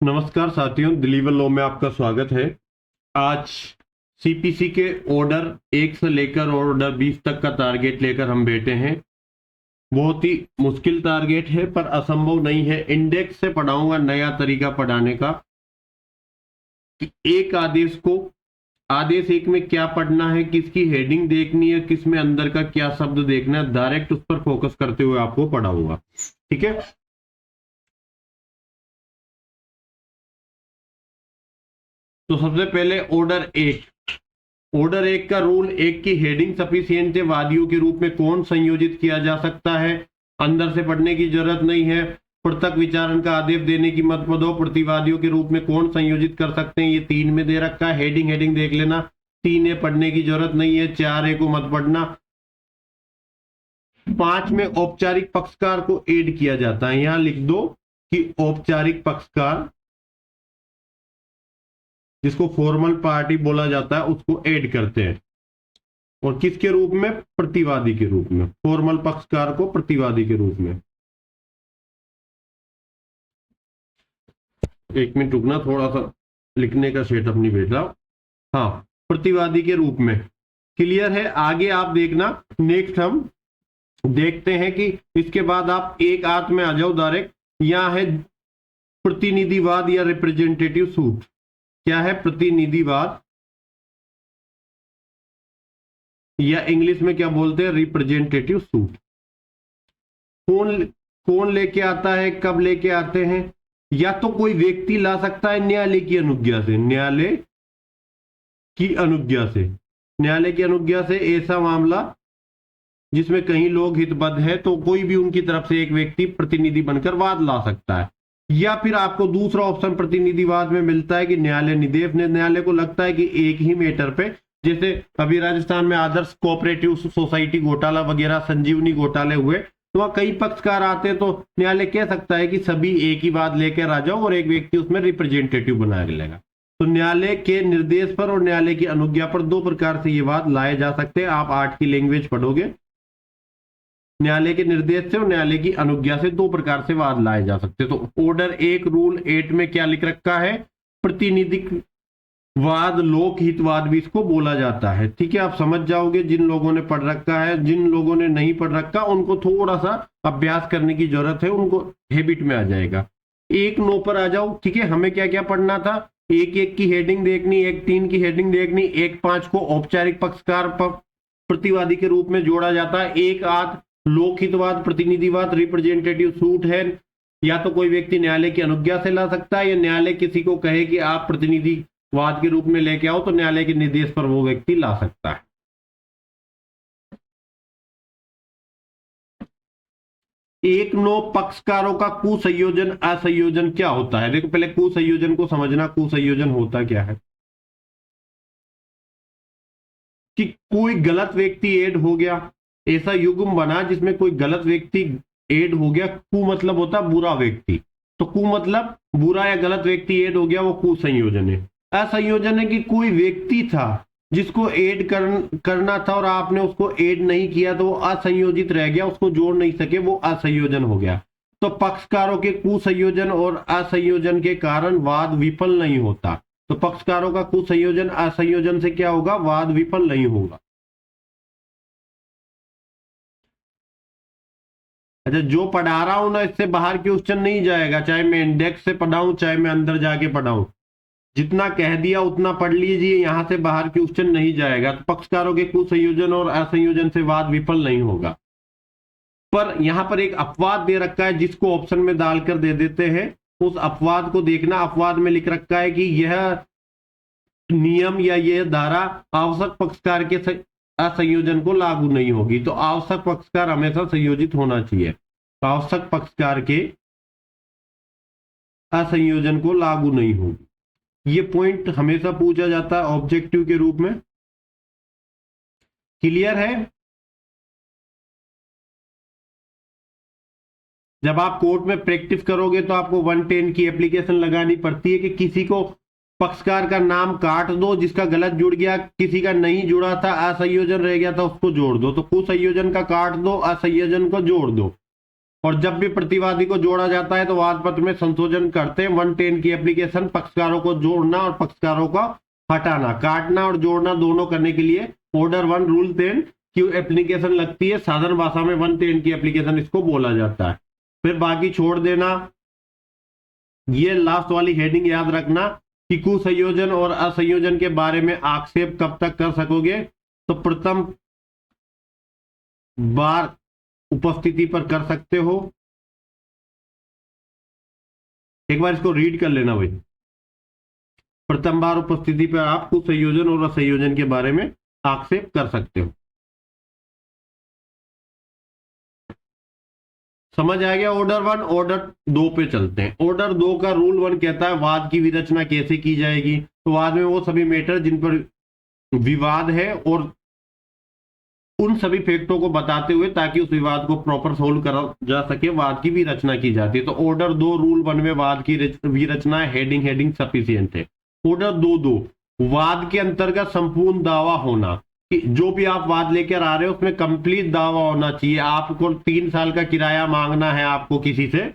नमस्कार साथियों, deliver law में आपका स्वागत है। आज सीपीसी के ऑर्डर 1 से लेकर ऑर्डर 20 तक का टारगेट लेकर हम बैठे हैं। बहुत ही मुश्किल टारगेट है पर असंभव नहीं है। इंडेक्स से पढ़ाऊंगा नया तरीका पढ़ाने का कि एक आदेश को आदेश एक में क्या पढ़ना है, किसकी हेडिंग देखनी है, किस में अंदर का क्या शब्द देखना है, डायरेक्ट उस पर फोकस करते हुए आपको पढ़ाऊंगा। ठीक है, तो सबसे पहले ऑर्डर 1 का रूल 1 की हेडिंग सफिशिएंट है। वादियों के रूप में कौन संयोजित किया जा सकता है, अंदर से पढ़ने की जरूरत नहीं है। पृथक विचारण का आदेश देने की मत दो। प्रतिवादियों के रूप में कौन संयोजित कर सकते हैं, ये 3 में दे रखा है। हेडिंग देख लेना, 3 ए पढ़ने की जरूरत नहीं है, 4 ए को मत पढ़ना। 5 में औपचारिक पक्षकार को ऐड किया जाता है। यहां लिख दो कि औपचारिक पक्षकार, जिसको फॉर्मल पार्टी बोला जाता है, उसको ऐड करते हैं। और किसके रूप में? प्रतिवादी के रूप में। फॉर्मल पक्षकार को प्रतिवादी के रूप में। एक मिनट रुकना, थोड़ा सा लिखने का सेटअप नहीं बैठ रहा। हाँ, प्रतिवादी के रूप में। क्लियर है? आगे आप देखना, नेक्स्ट हम देखते हैं कि इसके बाद आप एक आत में आ जाओ डायरेक्ट। यहां है प्रतिनिधिवाद या रिप्रेजेंटेटिव सूट। क्या है? प्रतिनिधिवाद, या इंग्लिश में क्या बोलते हैं? Representative suit. कौन कौन लेके आता है, कब लेके आते हैं? या तो कोई व्यक्ति ला सकता है न्यायालय की अनुज्ञा से। न्यायालय की अनुज्ञा से, न्यायालय की अनुज्ञा से ऐसा मामला जिसमें कई लोग हितबद्ध है, तो कोई भी उनकी तरफ से एक व्यक्ति प्रतिनिधि बनकर वाद ला सकता है। या फिर आपको दूसरा ऑप्शन प्रतिनिधिवाद में मिलता है कि न्यायालय निदेश ने, न्यायालय को लगता है कि एक ही मैटर पे, जैसे अभी राजस्थान में आदर्श कोऑपरेटिव सोसाइटी घोटाला वगैरह, संजीवनी घोटाले हुए, तो वहां कई पक्षकार आते हैं, तो न्यायालय कह सकता है कि सभी एक ही बात लेकर आ जाओ और एक व्यक्ति उसमें रिप्रेजेंटेटिव बनाया लेगा। तो न्यायालय के निर्देश पर और न्यायालय की अनुज्ञा पर 2 प्रकार से ये वाद लाए जा सकते हैं। आप 8 की लैंग्वेज पढ़ोगे, न्यायालय के निर्देश से और न्यायालय की अनुज्ञा से 2 प्रकार से वाद लाए जा सकते हैं। तो ऑर्डर 1 रूल 8 में क्या लिख रखा है? प्रतिनिधिक वाद, लोकहितवाद भी इसको बोला जाता है। ठीक है, आप समझ जाओगे जिन लोगों ने पढ़ रखा है। जिन लोगों ने नहीं पढ़ रखा उनको थोड़ा सा अभ्यास करने की जरूरत है, उनको हैबिट में आ जाएगा। 1-9 पर आ जाओ। ठीक है, हमें क्या क्या पढ़ना था? 1-1 की हेडिंग देखनी, 1-3 की हेडिंग देखनी, 1-5 को औपचारिक पक्षकार प्रतिवादी के रूप में जोड़ा जाता है। 1-8 लोकहितवाद, प्रतिनिधिवाद, रिप्रेजेंटेटिव सूट है। या तो कोई व्यक्ति न्यायालय की अनुज्ञा से ला सकता है, या न्यायालय किसी को कहे कि आप प्रतिनिधिवाद के रूप में लेके आओ, तो न्यायालय के निर्देश पर वो व्यक्ति ला सकता है। 1-9 पक्षकारों का कुसंयोजन असंयोजन क्या होता है? देखो, पहले कुसंयोजन को समझना। कुसंयोजन होता क्या है? कि कोई गलत व्यक्ति ऐड हो गया, ऐसा युग्म बना जिसमें कोई गलत व्यक्ति ऐड हो गया। कु मतलब होता बुरा व्यक्ति, तो कु मतलब बुरा या गलत व्यक्ति ऐड हो गया, वो कुसंयोजन है। असंयोजन है कि कोई व्यक्ति था जिसको ऐड करना था और आपने उसको ऐड नहीं किया, तो वो असंयोजित रह गया, उसको जोड़ नहीं सके, वो असंयोजन हो गया। तो पक्षकारों के कुसंयोजन और असंयोजन के कारण वाद विफल नहीं होता। तो पक्षकारों का कुसंयोजन असंयोजन से क्या होगा? वाद विफल नहीं होगा। अच्छा, जो पढ़ा रहा हूं ना, इससे बाहर क्वेश्चन नहीं जाएगा, चाहे मैं इंडेक्स से पढ़ाऊं चाहे मैं अंदर जाके पढ़ाऊं। जितना कह दिया उतना पढ़ लीजिए, यहां से बाहर क्वेश्चन नहीं जाएगा। तो पक्षकारों के कुसंयोजन और असंयोजन से वाद विफल नहीं होगा। पर यहां पर एक अपवाद दे रखा है, जिसको ऑप्शन में डालकर दे देते हैं। उस अपवाद को देखना। अपवाद में लिख रखा है कि यह नियम या यह धारा आवश्यक पक्षकार के असंयोजन को लागू नहीं होगी। तो आवश्यक पक्षकार हमेशा संयोजित होना चाहिए। तो आवश्यक पक्षकार के असंयोजन को लागू नहीं होगी। ये पॉइंट हमेशा पूछा जाता है ऑब्जेक्टिव के रूप में। क्लियर है? जब आप कोर्ट में प्रैक्टिस करोगे तो आपको 110 की एप्लीकेशन लगानी पड़ती है कि किसी को पक्षकार का नाम काट दो जिसका गलत जुड़ गया, किसी का नहीं जुड़ा था, असंयोजन रह गया था, उसको जोड़ दो। तो कुसंयोजन का काट दो, असंयोजन को जोड़ दो। और जब भी प्रतिवादी को जोड़ा जाता है तो वाद पत्र में संशोधन करते हैं। 110 की एप्लीकेशन पक्षकारों को जोड़ना और पक्षकारों का हटाना, काटना और जोड़ना दोनों करने के लिए ऑर्डर 1 रूल 10 की एप्लीकेशन लगती है। साधारण भाषा में 110 की एप्लीकेशन इसको बोला जाता है। फिर बाकी छोड़ देना। ये लास्ट वाली हेडिंग याद रखना कि कुसंयोजन और असंयोजन के बारे में आक्षेप कब तक कर सकोगे, तो प्रथम बार उपस्थिति पर कर सकते हो। एक बार इसको रीड कर लेना भाई। प्रथम बार उपस्थिति पर आप कुसंयोजन और असंयोजन के बारे में आक्षेप कर सकते हो। समझ आ गया ऑर्डर 1। ऑर्डर 2 पे चलते हैं। ऑर्डर 2 का रूल 1 कहता है वाद की विरचना कैसे की जाएगी। तो वाद में वो सभी मैटर जिन पर विवाद है और उन सभी फैक्टों को बताते हुए ताकि उस विवाद को प्रॉपर सोल्व करा जा सके वाद की विरचना की जाती है। तो ऑर्डर 2 रूल 1 में वाद की विरचना हेडिंग सफिशिएंट है। ऑर्डर 2 वाद के अंतर्गत संपूर्ण दावा होना, कि जो भी आप वाद लेकर आ रहे हो उसमें कंप्लीट दावा होना चाहिए। आपको 3 साल का किराया मांगना है आपको किसी से,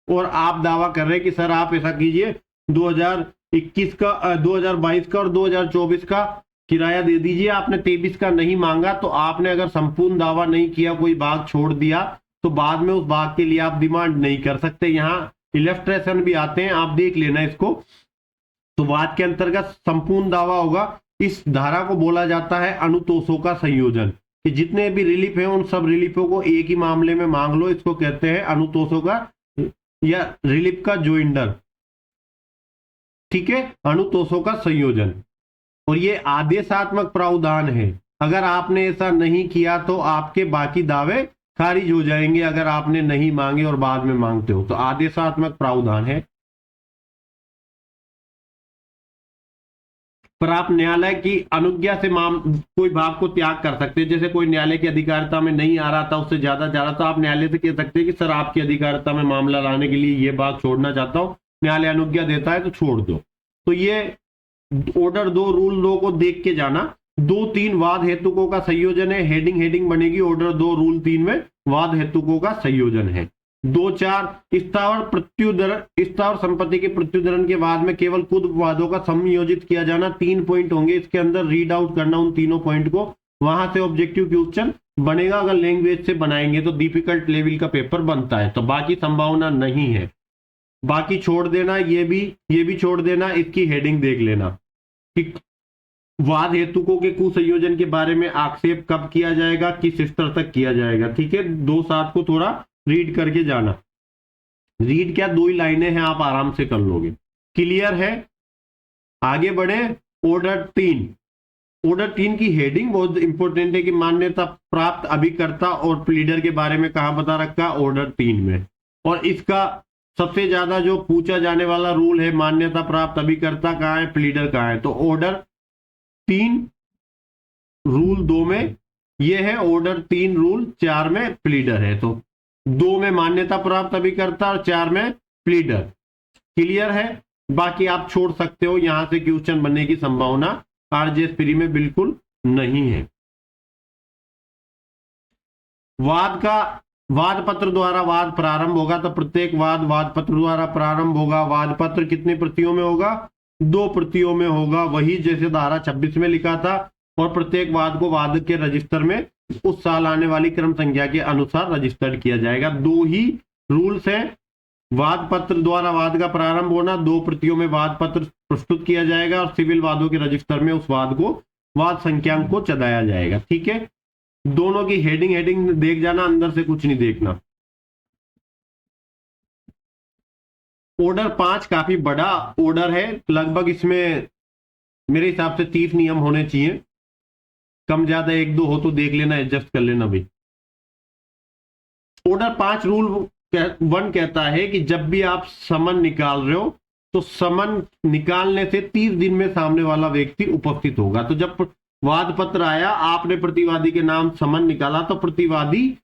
और आप दावा कर रहे हैं कि सर आप ऐसा कीजिए 2021 का 2022 का और 2024 का किराया दे दीजिए, आपने 23 का नहीं मांगा। तो आपने अगर संपूर्ण दावा नहीं किया, कोई भाग छोड़ दिया, तो बाद में उस भाग के लिए आप डिमांड नहीं कर सकते। यहाँ इलस्ट्रेशन भी आते हैं, आप देख लेना इसको। तो वाद के अंतर्गत संपूर्ण दावा होगा। इस धारा को बोला जाता है अनुतोषों का संयोजन, कि जितने भी रिलीफ है उन सब रिलीफों को एक ही मामले में मांग लो। इसको कहते हैं अनुतोषों का या रिलीफ का जोइंडर। ठीक है, अनुतोषों का संयोजन। और ये आदेशात्मक प्रावधान है। अगर आपने ऐसा नहीं किया तो आपके बाकी दावे खारिज हो जाएंगे, अगर आपने नहीं मांगे और बाद में मांगते हो। तो आदेशात्मक प्रावधान है। पर आप न्यायालय की अनुज्ञा से कोई भाग को त्याग कर सकते हैं। जैसे कोई न्यायालय की अधिकारिता में नहीं आ रहा था, उससे ज्यादा जा रहा था, आप न्यायालय से कह सकते हैं कि सर आपकी अधिकारिता में मामला लाने के लिए ये भाग छोड़ना चाहता हूं, न्यायालय अनुज्ञा देता है तो छोड़ दो। तो ये ऑर्डर 2 रूल 2 को देख के जाना। 2-3 वाद हेतुकों का संयोजन है। हेडिंग बनेगी ऑर्डर 2 रूल 3 में वाद हेतुकों का संयोजन है। 2-4 स्थावर संपत्ति के प्रत्युदरण के बाद में केवल खुद वादों का संयोजित किया जाना। 3 पॉइंट होंगे इसके अंदर, रीड आउट करना उन तीनों पॉइंट को। वहां से ऑब्जेक्टिव क्वेश्चन बनेगा। अगर लैंग्वेज से बनाएंगे तो डिफिकल्ट लेवल का पेपर बनता है। तो बाकी संभावना नहीं है। बाकी छोड़ देना, ये भी छोड़ देना। इसकी हेडिंग देख लेना कि वाद हेतुकों के कुसंयोजन के बारे में आक्षेप कब किया जाएगा, किस स्तर तक किया जाएगा। ठीक है, 2-7 को थोड़ा रीड करके जाना। रीड क्या, 2 ही लाइनें हैं, आप आराम से कर लोगे। क्लियर है, आगे बढ़े। ऑर्डर 3। ऑर्डर 3 की हेडिंग बहुत इंपॉर्टेंट है कि मान्यता प्राप्त अभिकर्ता और प्लीडर के बारे में कहां बता रखा, ऑर्डर 3 में। और इसका सबसे ज्यादा जो पूछा जाने वाला रूल है, मान्यता प्राप्त अभिकर्ता कहां है, प्लीडर कहां है। तो ऑर्डर 3 रूल 2 में यह है, ऑर्डर 3 रूल 4 में प्लीडर है। तो 2 में मान्यता प्राप्त अभिकर्ता और 4 में प्लीडर। क्लियर है, बाकी आप छोड़ सकते हो, यहां से क्वेश्चन बनने की संभावना आरजेएस प्री में बिल्कुल नहीं है। वाद पत्र द्वारा वाद प्रारंभ होगा। तो प्रत्येक वाद पत्र द्वारा प्रारंभ होगा। वाद पत्र कितनी प्रतियों में होगा, 2 प्रतियों में होगा, वही जैसे धारा 26 में लिखा था। और प्रत्येक वाद को वाद के रजिस्टर में उस साल आने वाली क्रम संख्या के अनुसार रजिस्टर्ड किया जाएगा। 2 ही रूल्स हैं। वाद पत्र द्वारा वाद का प्रारंभ होना, 2 प्रतियों में वाद पत्र प्रस्तुत किया जाएगा और सिविल वादों के रजिस्टर में उस वाद को वाद संख्यांक को चढ़ाया जाएगा। ठीक है, दोनों की हेडिंग देख जाना, अंदर से कुछ नहीं देखना। ऑर्डर 5 काफी बड़ा ऑर्डर है, लगभग इसमें मेरे हिसाब से 30 नियम होने चाहिए। कम ज्यादा 1-2 हो तो देख लेना, एडजस्ट कर लेना भाई। ऑर्डर 5 रूल 1 कहता है कि जब भी आप समन निकाल रहे हो तो समन निकालने से 30 दिन में सामने वाला व्यक्ति उपस्थित होगा। तो जब वाद पत्र आया, आपने प्रतिवादी के नाम समन निकाला, तो प्रतिवादी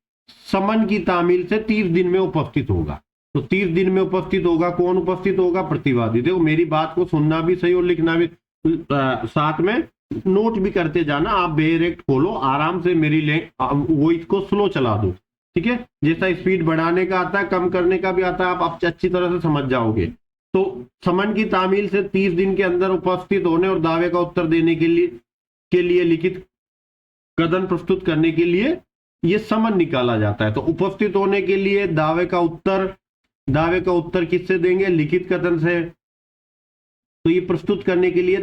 समन की तामील से 30 दिन में उपस्थित होगा। तो 30 दिन में उपस्थित होगा, कौन उपस्थित होगा, प्रतिवादी। देखो मेरी बात को सुनना भी सही और लिखना भी, साथ में नोट भी करते जाना। आप डायरेक्ट खोलो आराम से, मेरी वो इसको स्लो चला दो। ठीक है, जैसा स्पीड बढ़ाने का आता है, कम करने का भी आता है, आप अच्छी तरह से समझ जाओगे। तो समन की तामील से 30 दिन के अंदर उपस्थित होने और दावे का उत्तर देने के लिए लिखित कथन प्रस्तुत करने के लिए यह समन निकाला जाता है। तो उपस्थित होने के लिए दावे का उत्तर किससे देंगे? लिखित कथन से। तो ये प्रस्तुत करने के लिए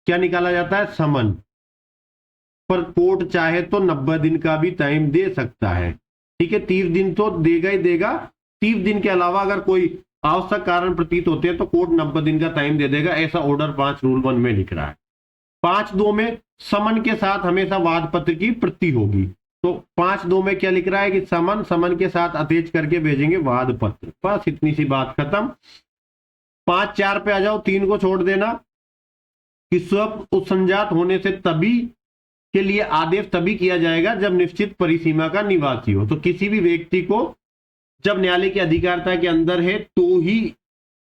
क्या निकाला जाता है? समन। पर कोर्ट चाहे तो 90 दिन का भी टाइम दे सकता है। ठीक है, 30 दिन तो देगा ही देगा। 30 दिन के अलावा अगर कोई आवश्यक कारण प्रतीत होते हैं तो कोर्ट 90 दिन का टाइम दे देगा। ऐसा ऑर्डर 5 रूल 1 में लिख रहा है। 5.2 में समन के साथ हमेशा वाद पत्र की प्रति होगी। तो 5.2 में क्या लिख रहा है कि समन के साथ अटैच करके भेजेंगे वाद पत्र। बस इतनी सी बात खत्म। 5.4 पे आ जाओ, 3 को छोड़ देना कि स्व उपसंजात होने से तभी के लिए आदेश तभी किया जाएगा जब निश्चित परिसीमा का निवासी हो। तो किसी भी व्यक्ति को जब न्यायालय की अधिकारिता के अंदर है तो ही,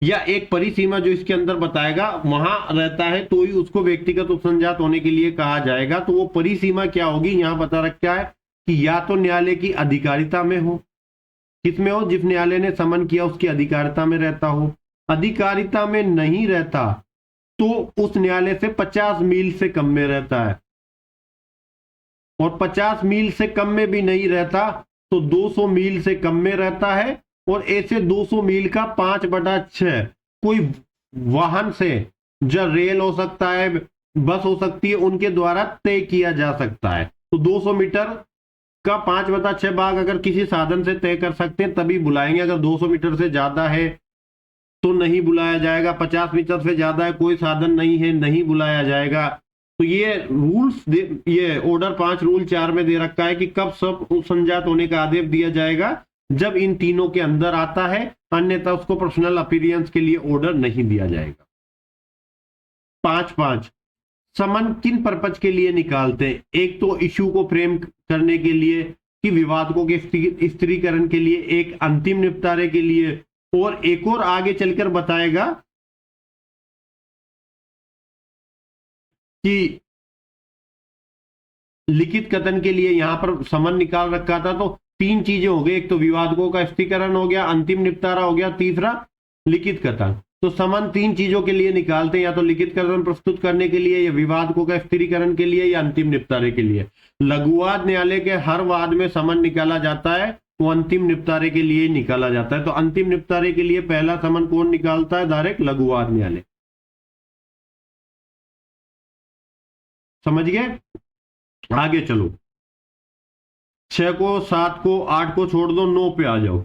या एक परिसीमा जो इसके अंदर बताएगा वहां रहता है तो ही उसको व्यक्तिगत उपसंजात होने के लिए कहा जाएगा। तो वो परिसीमा क्या होगी? यहां बता रखा है कि या तो न्यायालय की अधिकारिता में हो। किसमें हो? जिस न्यायालय ने समन किया उसकी अधिकारिता में रहता हो। अधिकारिता में नहीं रहता तो उस न्यायालय से 50 मील से कम में रहता है, और 50 मील से कम में भी नहीं रहता तो 200 मील से कम में रहता है। और ऐसे 200 मील का 5/6 कोई वाहन से, जो रेल हो सकता है, बस हो सकती है, उनके द्वारा तय किया जा सकता है। तो 200 मीटर का 5/6 भाग अगर किसी साधन से तय कर सकते हैं तभी बुलाएंगे। अगर 200 मीटर से ज्यादा है तो नहीं बुलाया जाएगा। 50 मीटर से ज्यादा है, कोई साधन नहीं है, नहीं बुलाया जाएगा। तो ये रूल्स, ये ऑर्डर 5 रूल 4 में दे रखा है कि कब सब संजात होने का आदेश दिया जाएगा, जब इन तीनों के अंदर आता है, अन्यथा उसको पर्सनल अपीयरेंस के लिए ऑर्डर नहीं दिया जाएगा। 5.5 समन किन पर्पज के लिए निकालते हैं? एक तो इश्यू को फ्रेम करने के लिए, कि विवादों के स्थिरीकरण के लिए, एक अंतिम निपटारे के लिए, और एक और आगे चलकर बताएगा कि लिखित कथन के लिए यहां पर समन निकाल रखा था। तो 3 चीजें हो गई, एक तो विवादों का स्थिरीकरण हो गया, अंतिम निपटारा हो गया, तीसरा लिखित कथन। तो समन 3 चीजों के लिए निकालते हैं, या तो लिखित कथन प्रस्तुत करने के लिए, या विवादों का स्थिरीकरण के लिए, या अंतिम निपटारे के लिए। लघुवाद न्यायालय के हर वाद में समन निकाला जाता है, वो अंतिम निपटारे के लिए निकाला जाता है। तो अंतिम निपटारे के लिए पहला समन कौन निकालता है? डायरेक्ट लघुवाद न्यायालय। समझ गए? आगे चलो, 6 को, 7 को, 8 को छोड़ दो, 9 पे आ जाओ।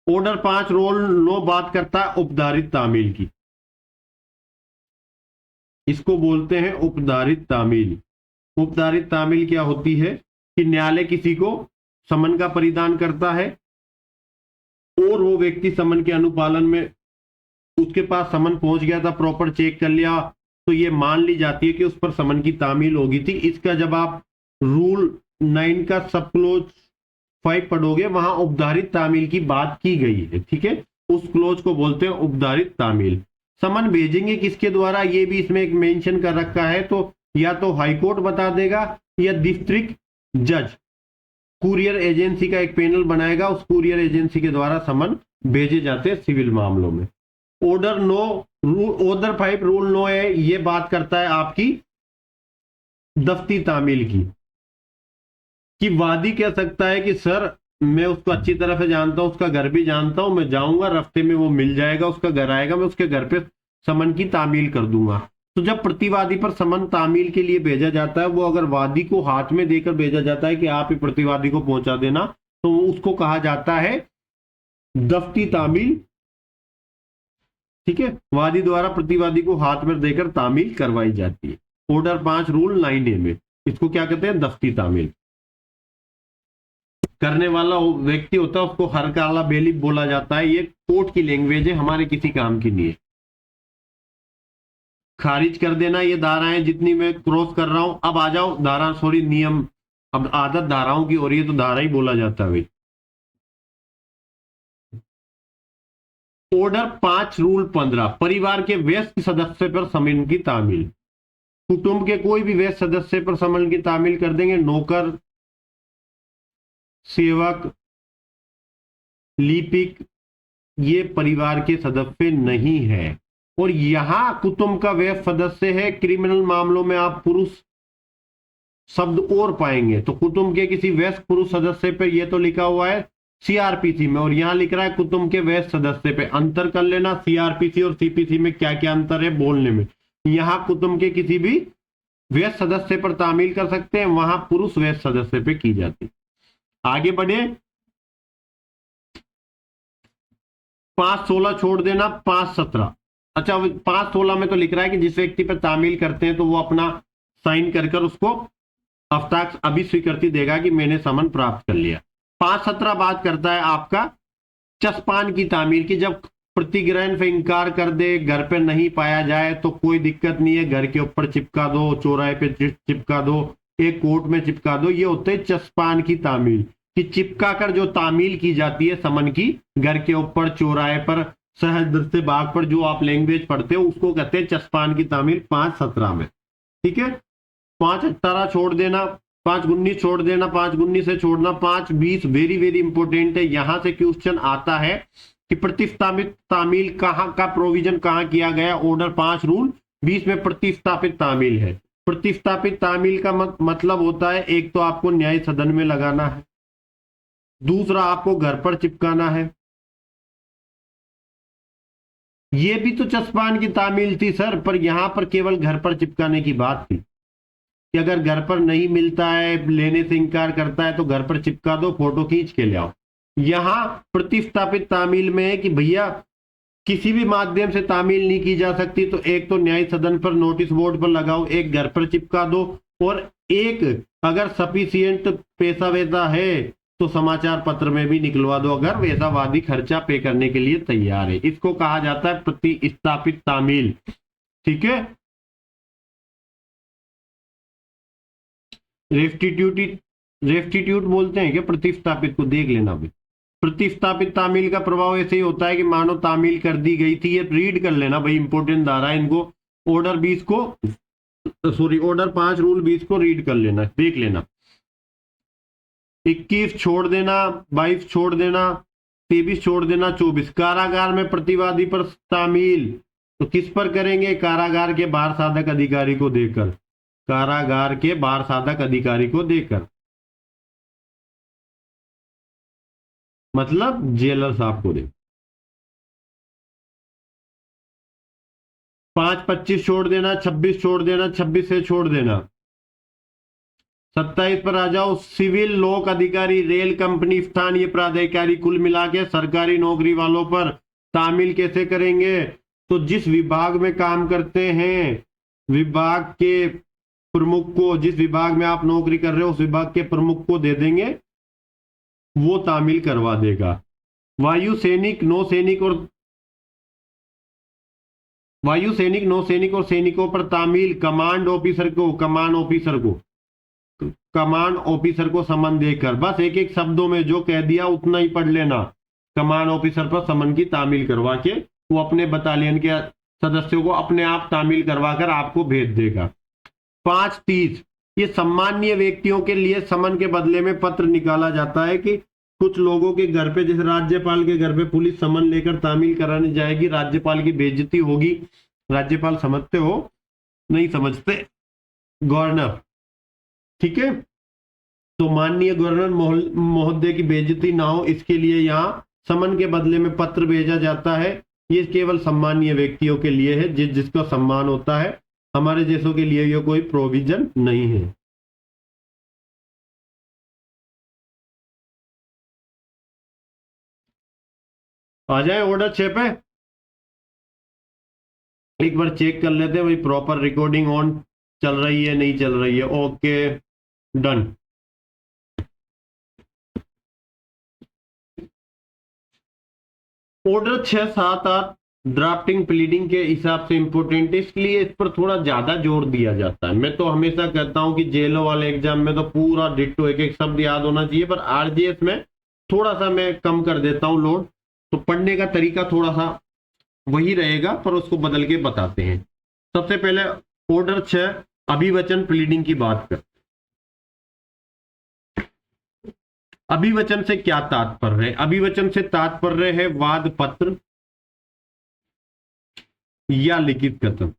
ऑर्डर 5 रोल 9 बात करता है उपधारित तामील की। इसको बोलते हैं उपधारित तामील। उपधारित तामील क्या होती है कि न्यायालय किसी को समन का परिधान करता है और वो व्यक्ति समन के अनुपालन में, उसके पास समन पहुंच गया था, प्रॉपर चेक कर लिया, तो ये मान ली जाती है कि उस पर समन की तामील होगी थी। इसका जब आप रूल 9 का सब क्लोज 5 पढ़ोगे, वहां उपधारित तामील की बात की गई है। ठीक है, उस क्लोज को बोलते हैं उपधारित तामील। समन भेजेंगे किसके द्वारा, ये भी इसमें एक मेंशन कर रखा है। तो या तो हाईकोर्ट बता देगा, या डिस्ट्रिक्ट जज कुरियर एजेंसी का एक पैनल बनाएगा, उस कुरियर एजेंसी के द्वारा समन भेजे जाते हैं सिविल मामलों में। ऑर्डर 5 रूल 9 है, ये बात करता है आपकी दफ्ती तामील की, कि वादी कह सकता है कि सर मैं उसको अच्छी तरह से जानता हूं, उसका घर भी जानता हूं, मैं जाऊंगा, रास्ते में वो मिल जाएगा, उसका घर आएगा, मैं उसके घर पे समन की तामील कर दूंगा। तो जब प्रतिवादी पर समन तामील के लिए भेजा जाता है, वो अगर वादी को हाथ में देकर भेजा जाता है कि आप ही प्रतिवादी को पहुंचा देना, तो उसको कहा जाता है दफ्ती तामील। ठीक है, वादी द्वारा प्रतिवादी को हाथ में देकर तामील करवाई जाती है। ऑर्डर 5 रूल 9A में इसको क्या कहते हैं? दफ्ती तामील। करने वाला व्यक्ति होता है उसको हर काला बेली बोला जाता है। ये कोर्ट की लैंग्वेज है, हमारे किसी काम की नहीं है। खारिज कर देना, ये धाराएं जितनी मैं क्रॉस कर रहा हूं। अब आ जाओ धारा, सॉरी नियम, अब आदत धाराओं की हो रही है तो धारा ही बोला जाता है भाई। ऑर्डर 5 रूल 15 परिवार के व्यस्त सदस्य पर समन की तामील। कुटुंब के कोई भी व्यस्त सदस्य पर समन की तामील कर देंगे। नौकर, सेवक, लिपिक ये परिवार के सदस्य नहीं है। और यहां कुटुंब का वह सदस्य है। क्रिमिनल मामलों में आप पुरुष शब्द और पाएंगे, तो कुटुंब के किसी वयस्क पुरुष सदस्य पे ये तो लिखा हुआ है सीआरपीसी में, और यहां लिख रहा है कुटुंब के वयस्क सदस्य पे। अंतर कर लेना सीआरपीसी और सीपीसी में क्या क्या अंतर है बोलने में। यहां कुटुंब के किसी भी वयस्क सदस्य पर तामील कर सकते हैं, वहां पुरुष वयस्क सदस्य पे की जाती। आगे बढ़े, 5-16 छोड़ देना, 5-17। अच्छा, 5-16 में तो लिख रहा है कि जिस व्यक्ति पर तामील करते हैं तो वो अपना साइन कर कर उसको हस्ताक्षर अभी स्वीकृति देगा कि मैंने समन प्राप्त कर लिया। 5-17 बात करता है आपका चस्पान की तामील की। जब प्रतिग्रहण से इंकार कर दे, घर पे नहीं पाया जाए तो कोई दिक्कत नहीं है, घर के ऊपर चिपका दो, चौराहे पे चिपका दो, एक कोर्ट में चिपका दो। ये होते है चस्पान की तामील, कि चिपका कर जो तामील की जाती है समन की, घर के ऊपर, चौराहे पर, सहज दृश्य बाग पर, जो आप लैंग्वेज पढ़ते हो उसको कहते हैं चस्पान की तामील 5-17 में। ठीक है, 5-18 छोड़ देना, 5-19 छोड़ देना, 5-19 से छोड़ना, 5-20 वेरी वेरी इंपॉर्टेंट है। यहां से क्वेश्चन आता है कि प्रतिस्थापित तामील कहां का प्रोविजन कहां किया गया। ऑर्डर 5 रूल 20 में प्रतिस्थापित तामील है। प्रतिस्थापित तामील का मतलब होता है, एक तो आपको न्याय सदन में लगाना है, दूसरा आपको घर पर चिपकाना है। ये भी तो चस्पान की तामील थी सर, पर यहां पर केवल घर पर चिपकाने की बात थी कि अगर घर पर नहीं मिलता है, लेने से इंकार करता है तो घर पर चिपका दो, फोटो खींच के ले आओ। यहां प्रतिस्थापित तामील में है कि भैया किसी भी माध्यम से तामील नहीं की जा सकती, तो एक तो न्याय सदन पर नोटिस बोर्ड पर लगाओ, एक घर पर चिपका दो, और एक अगर सफिशियंट पैसा वैसा है तो समाचार पत्र में भी निकलवा दो, अगर वैसा वादी खर्चा पे करने के लिए तैयार है। इसको कहा जाता है प्रतिस्थापित तामील। ठीक है, रेस्टिट्यूट बोलते हैं क्या प्रतिस्थापित को, देख लेना भाई। प्रतिस्थापित तामील का प्रभाव ऐसे ही होता है कि मानो तामील कर दी गई थी। ये रीड कर लेना भाई, इंपोर्टेंट धारा है इनको। ऑर्डर 20 को, सॉरी ऑर्डर 5 रूल 20 को रीड कर लेना, देख लेना। 21 छोड़ देना, 22 छोड़ देना, 23 छोड़ देना, 24 कारागार में प्रतिवादी पर तामील तो किस पर करेंगे, कारागार के बाहर साधक अधिकारी को देकर, कारागार के बाहर साधक अधिकारी को देकर, मतलब जेलर साहब को दे। 5-25 छोड़ देना, 26 छोड़ देना, 26 से छोड़ देना। 27 पर आ जाओ, सिविल लोक अधिकारी, रेल कंपनी, स्थानीय प्राधिकारी, कुल मिला के सरकारी नौकरी वालों पर तामील कैसे करेंगे, तो जिस विभाग में काम करते हैं विभाग के प्रमुख को, जिस विभाग में आप नौकरी कर रहे हो उस विभाग के प्रमुख को दे देंगे, वो तामील करवा देगा। वायु सैनिक, नौसैनिक और वायु सैनिक, नौसैनिक और सैनिकों पर तामील कमांड ऑफिसर को, कमांड ऑफिसर को समन देकर, बस एक एक शब्दों में जो कह दिया उतना ही पढ़ लेना। कमांड ऑफिसर पर समन की तामील करवा के वो अपने बटालियन के सदस्यों को अपने आप तामील करवाकर आपको भेज देगा। 5-30 ये सम्मानीय व्यक्तियों के लिए समन के बदले में पत्र निकाला जाता है कि कुछ लोगों के घर पे, जैसे राज्यपाल के घर पे पुलिस समन लेकर तामील कराने जाएगी, राज्यपाल की बेइज्जती होगी। राज्यपाल समझते हो, नहीं समझते, गवर्नर। ठीक है, तो माननीय गवर्नर महोदय की बेइज्जती ना हो, इसके लिए यहाँ समन के बदले में पत्र भेजा जाता है। ये केवल सम्मानीय व्यक्तियों के लिए है, जिसका सम्मान होता है। हमारे जैसों के लिए ये कोई प्रोविजन नहीं है। आ जाए ऑर्डर 6 पे, एक बार चेक कर लेते हैं भाई प्रॉपर रिकॉर्डिंग ऑन चल रही है नहीं चल रही है। Okay done. Order 6, 7, 8 drafting pleading के हिसाब से इंपोर्टेंट है, इसलिए इस पर थोड़ा ज्यादा जोर दिया जाता है। मैं तो हमेशा कहता हूं कि जेलों वाले एग्जाम में तो पूरा डिट्टो एक एक शब्द याद होना चाहिए, पर आरजीएस में थोड़ा सा मैं कम कर देता हूं लोड, तो पढ़ने का तरीका थोड़ा सा वही रहेगा पर उसको बदल के बताते हैं। सबसे पहले ऑर्डर 6 अभिवचन प्लीडिंग की बात कर। अभिवचन से क्या तात्पर्य है? अभिवचन से तात्पर्य है वाद पत्र या लिखित कथन।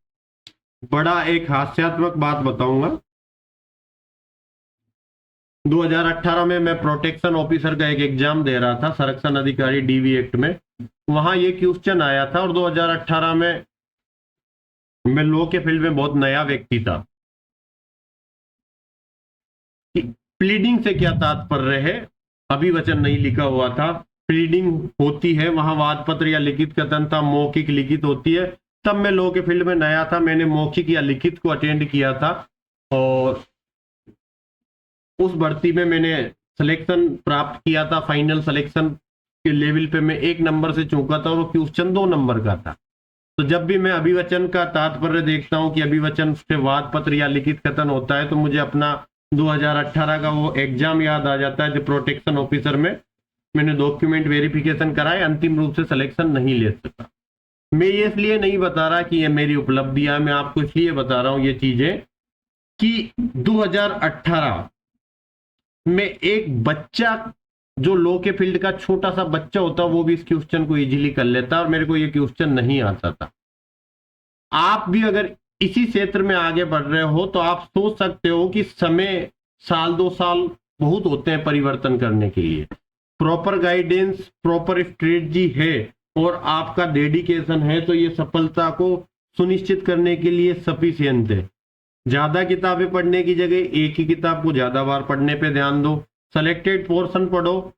बड़ा एक हास्यात्मक बात बताऊंगा। 2018 में मैं प्रोटेक्शन ऑफिसर का एक एग्जाम दे रहा था, संरक्षण अधिकारी डीवी एक्ट में। वहां ये क्वेश्चन आया था और 2018 में मैं लॉ के फील्ड में बहुत नया व्यक्ति था। प्लीडिंग से क्या तात्पर्य है? अभिवचन नहीं लिखा हुआ था। प्लीडिंग होती है वहां वाद पत्र या लिखित कथन था, मौखिक लिखित होती है। तब मैं लॉ के फील्ड में नया था, मैंने मौखिक या लिखित को अटेंड किया था और उस भर्ती में मैंने सिलेक्शन प्राप्त किया था। फाइनल सिलेक्शन के लेवल पे मैं 1 नंबर से चूका था और वो क्वेश्चन 2 नंबर का था। तो जब भी मैं अभिवचन का तात्पर्य देखता हूं कि अभिवचन से वाद पत्र या लिखित कथन होता है, तो मुझे अपना 2018 का वो एग्जाम याद आ जाता है जो प्रोटेक्शन ऑफिसर में मैंने डॉक्यूमेंट वेरिफिकेशन कराए, अंतिम रूप से सिलेक्शन नहीं ले सका। मैं ये इसलिए नहीं बता रहा कि ये मेरी उपलब्धियां, मैं आपको इसलिए बता रहा हूं ये चीजें कि 2018 में एक बच्चा जो लॉ के फील्ड का छोटा सा बच्चा होता वो भी इस क्वेश्चन को इजीली कर लेता और मेरे को ये क्वेश्चन नहीं आता था। आप भी अगर इसी क्षेत्र में आगे बढ़ रहे हो तो आप सोच सकते हो कि समय, साल 2 साल बहुत होते हैं परिवर्तन करने के लिए। प्रॉपर गाइडेंस, प्रॉपर स्ट्रेटजी है और आपका डेडिकेशन है तो ये सफलता को सुनिश्चित करने के लिए सफिशिएंट है। ज्यादा किताबें पढ़ने की जगह एक ही किताब को ज्यादा बार पढ़ने पे ध्यान दो। सेलेक्टेड पोर्शन पढ़ो,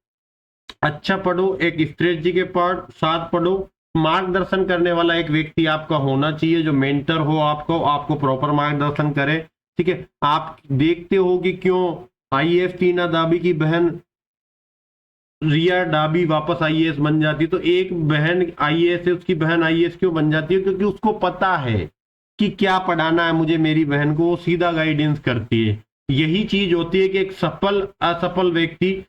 अच्छा पढ़ो, एक स्ट्रेटजी के पार्ट साथ पढ़ो। मार्गदर्शन करने वाला एक व्यक्ति आपका होना चाहिए जो मेंटर हो, आपको प्रॉपर मार्गदर्शन करे। ठीक है, आप देखते हो कि क्यों आईएएस टीना दाबी की बहन रिया डाबी वापस आईएएस बन जाती, तो एक बहन आईएएस है, उसकी बहन आईएएस क्यों बन जाती है? क्योंकि उसको पता है कि क्या पढ़ाना है मुझे मेरी बहन को, वो सीधा गाइडेंस करती है। यही चीज होती है कि एक सफल असफल व्यक्ति,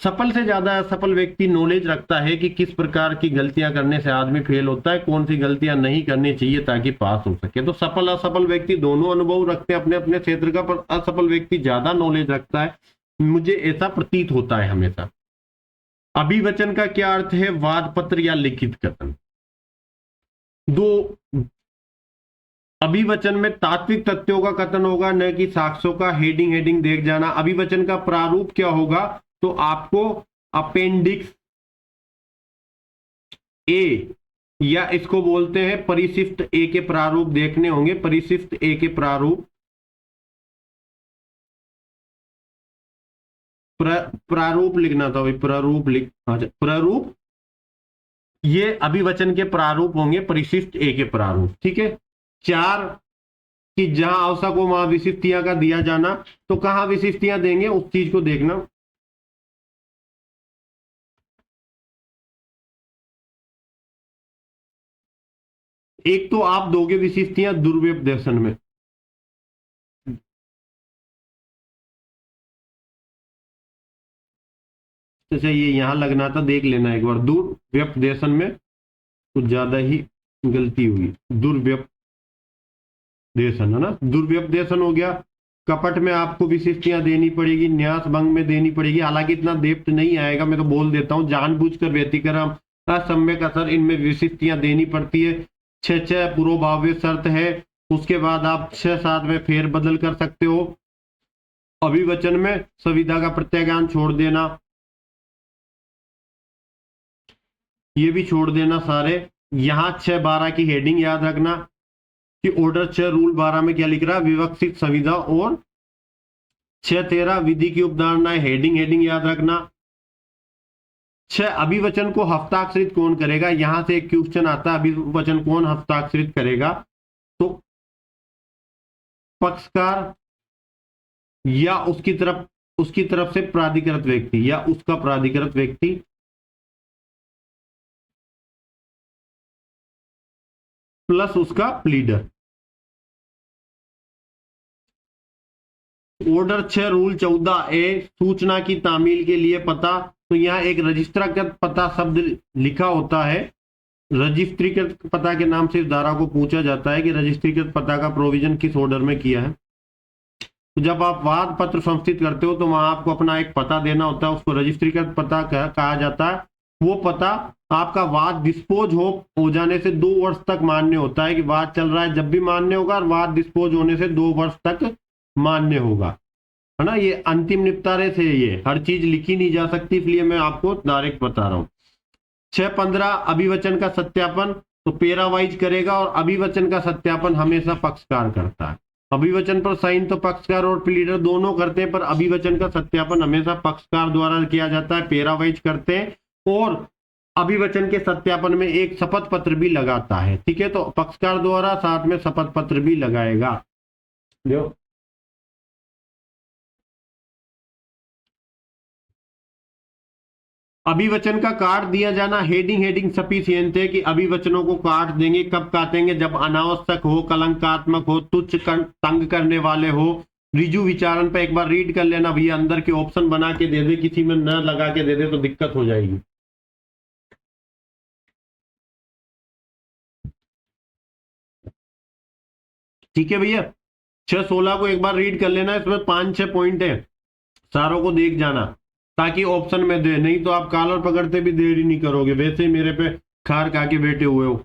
सफल से ज्यादा असफल व्यक्ति नॉलेज रखता है कि किस प्रकार की गलतियां करने से आदमी फेल होता है, कौन सी गलतियां नहीं करनी चाहिए ताकि पास हो सके। तो सफल असफल व्यक्ति दोनों अनुभव रखते हैं अपने अपने क्षेत्र का, पर असफल व्यक्ति ज्यादा नॉलेज रखता है, मुझे ऐसा प्रतीत होता है हमेशा। अभिवचन का क्या अर्थ है? वाद पत्र या लिखित कथन। दो अभिवचन में तात्विक तथ्यों का कथन होगा, न कि साक्ष्यों का। हेडिंग देख जाना। अभिवचन का प्रारूप क्या होगा? तो आपको अपेंडिक्स ए या इसको बोलते हैं परिशिष्ट ए के प्रारूप देखने होंगे। परिशिष्ट ए के प्रारूप, प्रारूप लिखना था भाई, प्रारूप लिख, प्रारूप, ये अभिवचन के प्रारूप होंगे, परिशिष्ट ए के प्रारूप। ठीक है। 4 कि जहां आवश्यक हो वहां विशिष्टियां का दिया जाना। तो कहां विशिष्टियां देंगे उस चीज को देखना। एक तो आप दोगे विशिष्टियां दुर्व्यपदेशन में। जैसे ये यहां लगना था, देख लेना एक बार। दुर्व्यपदेशन में कुछ ज्यादा ही गलती हुई। दुर्व्यपदेशन है ना, दुर्व्यपदेशन हो गया। कपट में आपको विशिष्टियां देनी पड़ेगी, न्यास भंग में देनी पड़ेगी। हालांकि इतना डेप्थ नहीं आएगा, मैं तो बोल देता हूं। जानबूझकर व्यतिक्रम, असम्यक असर, इनमें विशिष्टियां देनी पड़ती है। 6 पूर्वभाव्य शर्त है। उसके बाद आप 6-7 में फेर बदल कर सकते हो। अभिवचन में संविदा का प्रत्याज्ञान छोड़ देना, ये भी छोड़ देना सारे। यहां 6-12 की हेडिंग याद रखना कि ऑर्डर 6 रूल 12 में क्या लिख रहा है? विवक्षित संविदा। और 6-13 विधि की उपधारणाएं, हेडिंग याद रखना। 6 अभिवचन को हस्ताक्षरित कौन करेगा? यहां से एक क्वेश्चन आता है, अभिवचन कौन हस्ताक्षरित करेगा? तो पक्षकार या उसकी तरफ से प्राधिकृत व्यक्ति या उसका प्राधिकृत व्यक्ति, प्लस उसका प्लीडर। ऑर्डर 6 रूल 14 ए, सूचना की तामील के लिए पता। तो यहाँ एक रजिस्ट्राकृत पता शब्द लिखा होता है। रजिस्ट्रीकृत पता के नाम से इस धारा को पूछा जाता है कि रजिस्ट्रीकृत पता का प्रोविजन किस ऑर्डर में किया है। तो जब आप वाद पत्र संस्थित करते हो तो वहां आपको अपना एक पता देना होता है, उसको रजिस्ट्रीकृत पता कहा जाता है। वो पता आपका वाद डिस्पोज हो जाने से 2 वर्ष तक मान्य होता है, कि वाद चल रहा है जब भी मान्य होगा, और वाद डिस्पोज होने से 2 वर्ष तक मान्य होगा, है ना। ये अंतिम निपटारे से ये हर चीज लिखी नहीं जा सकती, इसलिए मैं आपको डायरेक्ट बता रहा हूं। 6.15 अभिवचन का सत्यापन, तो पेरा वाइज करेगा, और अभिवचन का सत्यापन हमेशा पक्षकार करता है। अभिवचन पर साइन तो पक्षकार और प्लीडर दोनों करते हैं, पर अभिवचन का सत्यापन हमेशा पक्षकार द्वारा किया जाता है, पेरा वाइज करते हैं। और अभिवचन के सत्यापन में एक शपथ पत्र भी लगाता है, ठीक है। तो पक्षकार द्वारा साथ में शपथ पत्र भी लगाएगा। जो अभिवचन का काट दिया जाना, हेडिंग सफिशिएंट है, कि अभिवचनों को काट देंगे। कब काटेंगे? जब अनावश्यक हो, कलंकात्मक हो, तुच्छ तंग करने वाले हो। रिजु विचारण पे एक बार रीड कर लेना भैया, अंदर के ऑप्शन बना के दे दे, किसी में न लगा के दे दे तो दिक्कत हो जाएगी। ठीक है भैया, 6.16 को एक बार रीड कर लेना, इसमें 5-6 पॉइंट है, सारों को देख जाना ताकि ऑप्शन में दे, नहीं तो आप कॉलर पकड़ते भी देरी नहीं करोगे, वैसे ही मेरे पे खार खा के बैठे हुए हो।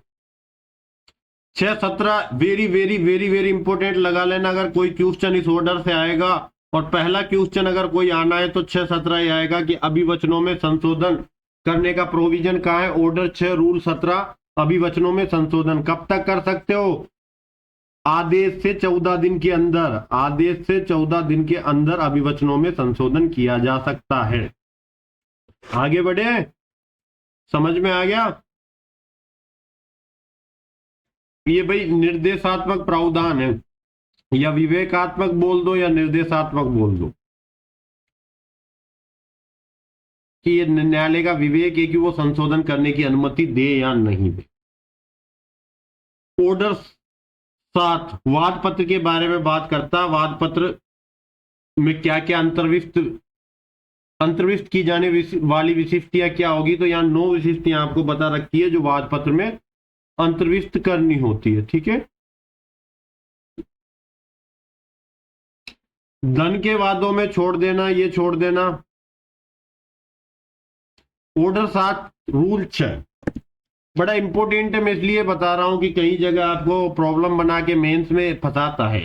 6.17 very very very very important लगा लेना, अगर कोई क्वेश्चन इस ऑर्डर से आएगा, और पहला क्वेश्चन अगर कोई आना है तो 6.17 ही आएगा, कि अभिवचनों में संशोधन करने का प्रोविजन कहाँ है? ऑर्डर 6 रूल 17, अभिवचनों में संशोधन कब तक कर सकते हो? आदेश से 14 दिन के अंदर, आदेश से 14 दिन के अंदर अभिवचनों में संशोधन किया जा सकता है। आगे बढ़े, समझ में आ गया? ये भाई निर्देशात्मक प्रावधान है, या विवेकात्मक बोल दो या निर्देशात्मक बोल दो, कि ये न्यायालय का विवेक है कि वो संशोधन करने की अनुमति दे या नहीं दे। ऑर्डर 7 वाद पत्र के बारे में बात करता, वाद पत्र में क्या क्या अंतर्विष्ट की जाने वाली विशिष्टियां क्या होगी, तो यहाँ 9 विशिष्टियां आपको बता रखी है जो वाद पत्र में अंतर्विष्ट करनी होती है, ठीक है। धन के वादों में छोड़ देना, ये छोड़ देना। ऑर्डर 7 रूल 6 बड़ा इंपॉर्टेंट है, मैं इसलिए बता रहा हूं कि कई जगह आपको प्रॉब्लम बना के मेंस में फंसाता है,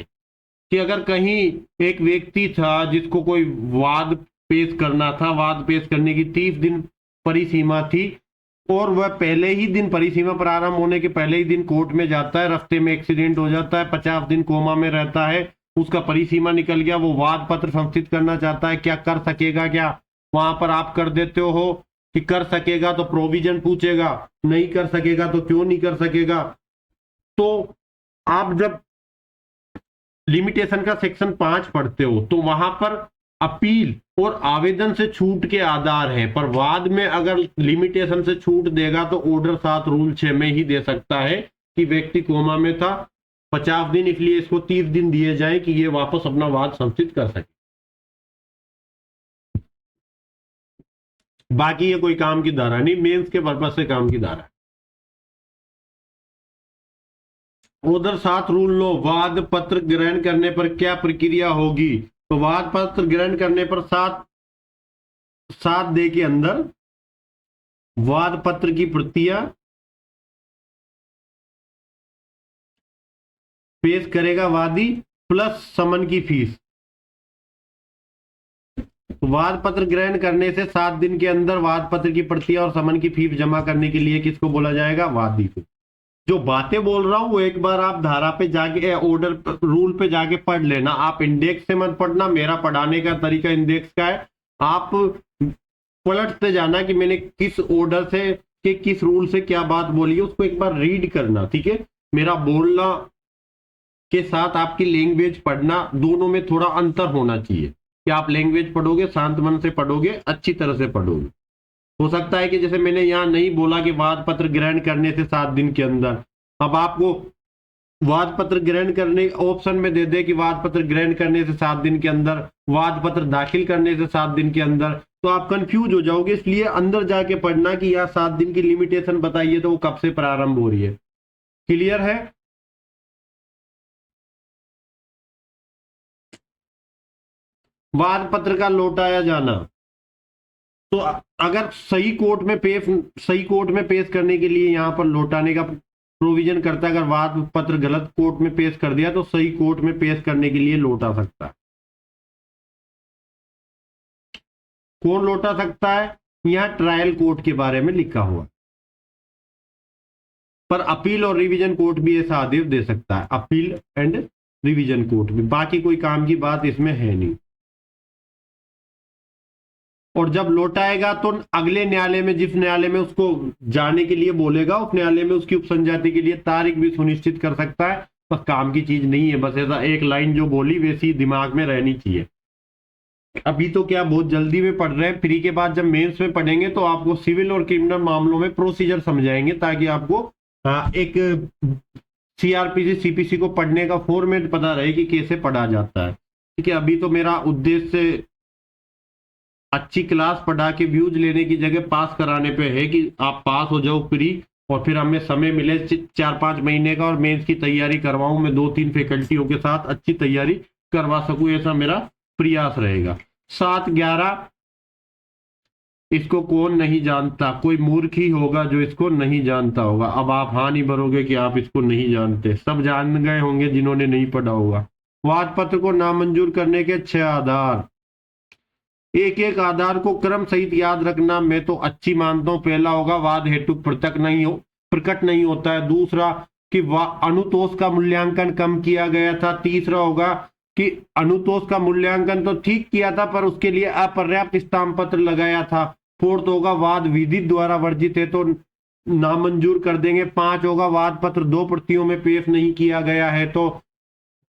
कि अगर कहीं एक व्यक्ति था जिसको कोई वाद पेश करना था, वाद पेश करने की 30 दिन परिसीमा थी, और वह पहले ही दिन, परिसीमा प्रारंभ होने के पहले ही दिन कोर्ट में जाता है, रास्ते में एक्सीडेंट हो जाता है, 50 दिन कोमा में रहता है, उसका परिसीमा निकल गया, वो वाद पत्र संस्थित करना चाहता है, क्या कर सकेगा? क्या वहां पर आप कर देते हो कि कर सकेगा, तो प्रोविजन पूछेगा, नहीं कर सकेगा तो क्यों नहीं कर सकेगा। तो आप जब लिमिटेशन का सेक्शन 5 पढ़ते हो तो वहां पर अपील और आवेदन से छूट के आधार है, पर वाद में अगर लिमिटेशन से छूट देगा तो ऑर्डर 7 रूल 6 में ही दे सकता है, कि व्यक्ति कोमा में था 50 दिन, इसलिए इसको 30 दिन दिए जाए कि ये वापस अपना वाद संस्थित कर सके। बाकी ये कोई काम की धारा नहीं, मेंस के पर्पज से काम की धारा है। ऑर्डर 7 रूल लो, वाद पत्र ग्रहण करने पर क्या प्रक्रिया होगी? तो वाद पत्र ग्रहण करने पर 7 डे के अंदर वाद पत्र की प्रतियां पेश करेगा वादी, प्लस समन की फीस। वाद पत्र ग्रहण करने से 7 दिन के अंदर वाद पत्र की प्रतियां और समन की फीस जमा करने के लिए किसको बोला जाएगा? वादी को। जो बातें बोल रहा हूं वो एक बार आप धारा पे जाके, ऑर्डर रूल पे जाके पढ़ लेना, आप इंडेक्स से मत पढ़ना, मेरा पढ़ाने का तरीका इंडेक्स का है, आप पलटते जाना कि मैंने किस ऑर्डर से कि किस रूल से क्या बात बोली है, उसको एक बार रीड करना, ठीक है। मेरा बोलना के साथ आपकी लैंग्वेज पढ़ना, दोनों में थोड़ा अंतर होना चाहिए, कि आप लैंग्वेज पढ़ोगे शांत मन से पढ़ोगे, अच्छी तरह से पढ़ोगे। हो सकता है कि जैसे मैंने यहाँ नहीं बोला कि वाद पत्र ग्रहण करने से 7 दिन के अंदर, अब आपको वाद पत्र ग्रहण करने ऑप्शन में दे दे कि वाद पत्र ग्रहण करने से 7 दिन के अंदर, वाद पत्र दाखिल करने से 7 दिन के अंदर, तो आप कंफ्यूज हो जाओगे। इसलिए अंदर जाके पढ़ना कि यहाँ 7 दिन की लिमिटेशन बताइए, तो वो कब से प्रारंभ हो रही है। क्लियर है? वाद पत्र का लौटाया जाना। तो अगर सही कोर्ट में पेश करने के लिए यहां पर लौटाने का प्रोविजन करता है। अगर वाद पत्र गलत कोर्ट में पेश कर दिया तो सही कोर्ट में पेश करने के लिए लौटा सकता है। कौन लौटा सकता है? यहां ट्रायल कोर्ट के बारे में लिखा हुआ, पर अपील और रिवीजन कोर्ट भी ऐसा आदेश दे सकता है। अपील एंड रिवीजन कोर्ट भी, बाकी कोई काम की बात इसमें है नहीं। और जब लौटाएगा तो अगले न्यायालय में, जिस न्यायालय में उसको जाने के लिए बोलेगा, उस न्यायालय में उसकी उपसंजाति के लिए तारीख भी सुनिश्चित कर सकता है। बस काम की चीज नहीं है, बस ऐसा एक लाइन जो बोली वैसी दिमाग में रहनी चाहिए। अभी तो क्या बहुत जल्दी में पढ़ रहे हैं, फ्री के बाद जब मेंस में पढ़ेंगे तो आपको सिविल और क्रिमिनल मामलों में प्रोसीजर समझाएंगे, ताकि आपको एक सीआरपीसी सीपीसी को पढ़ने का फॉर्मेट पता रहे कि कैसे पढ़ा जाता है। ठीक है, अभी तो मेरा उद्देश्य अच्छी क्लास पढ़ा के व्यूज लेने की जगह पास कराने पे है, कि आप पास हो जाओ फ्री, और फिर हमें समय मिले 4-5 महीने का और मेंस की तैयारी करवाऊं मैं 2-3 फैकल्टियों के साथ, अच्छी तैयारी करवा सकूं, ऐसा मेरा प्रयास रहेगा। 7-11 इसको कौन नहीं जानता? कोई मूर्ख ही होगा जो इसको नहीं जानता होगा। अब आप हाँ नहीं भरोगे कि आप इसको नहीं जानते, सब जान गए होंगे जिन्होंने नहीं पढ़ा होगा। वाद पत्र को नामंजूर करने के 6 आधार। एक एक आधार को क्रम सहित याद रखना मैं तो अच्छी मानता हूं। पहला होगा वाद हेतु प्रकट नहीं होता है। दूसरा कि अनुतोष का मूल्यांकन कम किया गया था। तीसरा होगा कि अनुतोष का मूल्यांकन तो ठीक किया था पर उसके लिए अपर्याप्त स्टाम्प पत्र लगाया था। फोर्थ होगा वाद विधि द्वारा वर्जित है तो नामंजूर कर देंगे। 5 होगा वाद पत्र 2 प्रतियों में पेश नहीं किया गया है। तो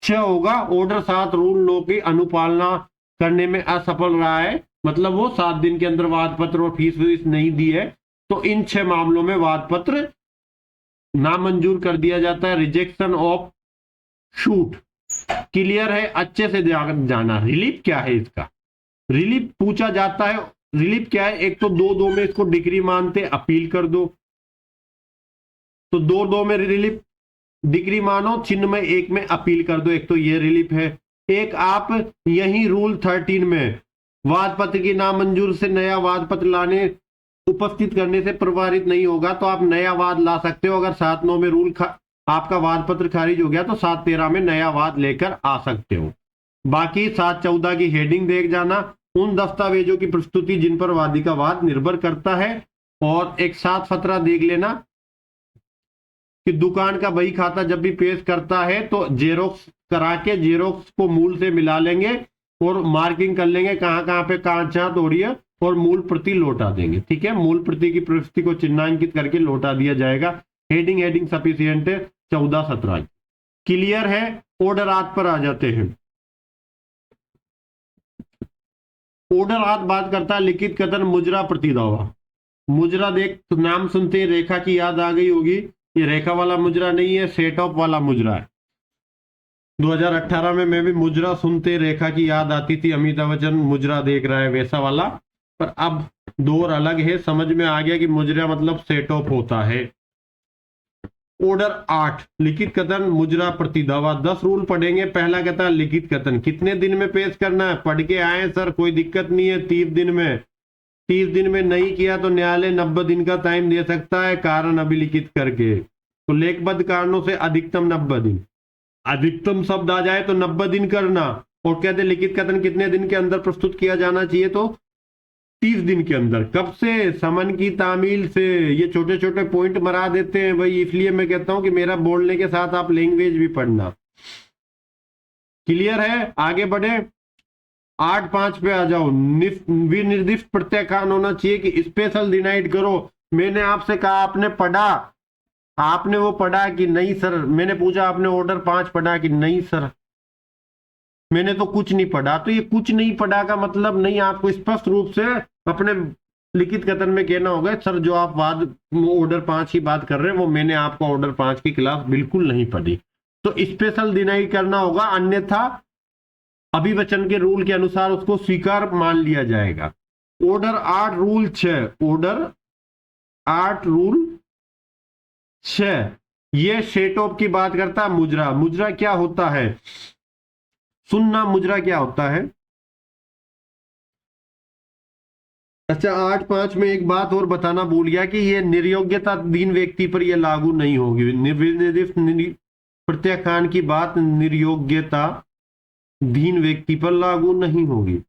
6 होगा ऑर्डर 7 रूल लो की अनुपालना करने में असफल रहा है, मतलब वो 7 दिन के अंदर वाद पत्र और फीस नहीं दी है, तो इन 6 मामलों में वाद पत्र नामंजूर कर दिया जाता है। रिजेक्शन ऑफ शूट क्लियर है, अच्छे से जाना। रिलीफ क्या है इसका? रिलीफ पूछा जाता है। रिलीफ क्या है? एक तो 2-2 में इसको डिग्री मानते, अपील कर दो, तो 2-2 में रिलीफ डिग्री मानो, चिन्ह में 1 में अपील कर दो। एक तो ये रिलीफ है। एक आप यही रूल 13 में वाद पत्र की नामंजूर से नया वाद पत्र लाने उपस्थित करने से प्रभावित नहीं होगा, तो आप नया वाद ला सकते हो। अगर 7-9 में रूल आपका वाद पत्र खारिज हो गया तो 7-13 में नया वाद लेकर आ सकते हो। बाकी 7-14 की हेडिंग देख जाना, उन दस्तावेजों की प्रस्तुति जिन पर वादी का वाद निर्भर करता है। और एक 7-17 देख लेना कि दुकान का बही खाता जब भी पेश करता है तो जेरोक्स करा के जेरोक्स को मूल से मिला लेंगे और मार्किंग कर लेंगे कहां कहां पे कांचात हो रही है, और मूल प्रति लौटा देंगे। ठीक है, मूल प्रति की प्रविष्टि को चिन्हांकित करके लौटा दिया जाएगा। हेडिंग सफिशिएंट है 14-17 क्लियर है। ऑर्डर आद पर आ जाते हैं। ऑर्डर आद बात करता है लिखित कथन मुजरा प्रतिदावा। मुजरा देख तो नाम सुनते रेखा की याद आ गई होगी। ये रेखा वाला मुजरा नहीं है, सेट ऑफ वाला मुजरा है। 2018 में मैं भी मुजरा सुनते रेखा की याद आती थी, अमिताभ बच्चन मुजरा देख रहा है वैसा वाला। पर अब दौर अलग है, समझ में आ गया कि मुजरा मतलब सेट ऑफ होता है। ऑर्डर 8 लिखित कथन मुजरा प्रतिदावा। 10 रूल पढ़ेंगे। पहला कहता है लिखित कथन कितने दिन में पेश करना है? पढ़ के आए सर, कोई दिक्कत नहीं है। 30 दिन में 30 दिन में नहीं किया तो न्यायालय 90 दिन का टाइम दे सकता है, कारण अभिलिखित करके। तो लेखबद्ध कारणों से अधिकतम 90 दिन। अधिकतम शब्द आ जाए तो 90 दिन करना। और कहते लिखित कथन कितने दिन के अंदर प्रस्तुत किया जाना चाहिए? तो 30 दिन के अंदर। कब से? समन की तामील से। ये छोटे छोटे पॉइंट मरा देते हैं भाई, इसलिए मैं कहता हूं कि मेरा बोलने के साथ आप लैंग्वेज भी पढ़ना। क्लियर है? आगे बढ़े। 8.5 पे आ जाओ। विनिर्दिष्ट प्रत्याख्यान होना चाहिए कि स्पेशल डिनाइड करो। मैंने आपसे कहा आपने पढ़ा, आपने वो पढ़ा कि नहीं सर? मैंने पूछा आपने ऑर्डर 5 पढ़ा कि नहीं सर? मैंने तो कुछ नहीं पढ़ा। तो ये कुछ नहीं पढ़ा का मतलब नहीं, आपको स्पष्ट रूप से अपने लिखित कथन में कहना होगा सर जो आप वाद ऑर्डर 5 की बात कर रहे हैं वो मैंने आपको ऑर्डर 5 की क्लास बिल्कुल नहीं पढ़ी। तो स्पेशल डिनाई करना होगा, अन्यथा अभिवचन के रूल के अनुसार उसको स्वीकार मान लिया जाएगा। Order 8 rule 6। ऑर्डर 8 रूल 6 ये सेट ऑफ की बात करता है। मुजरा, मुजरा क्या होता है? सुनना, मुजरा क्या होता है? अच्छा, 8.5 में एक बात और बताना भूल गया कि ये निर्योग्यता दीन व्यक्ति पर यह लागू नहीं होगी। प्रत्याख्यान की बात निर्योग्यता दीन व्यक्ति पर लागू नहीं होगी।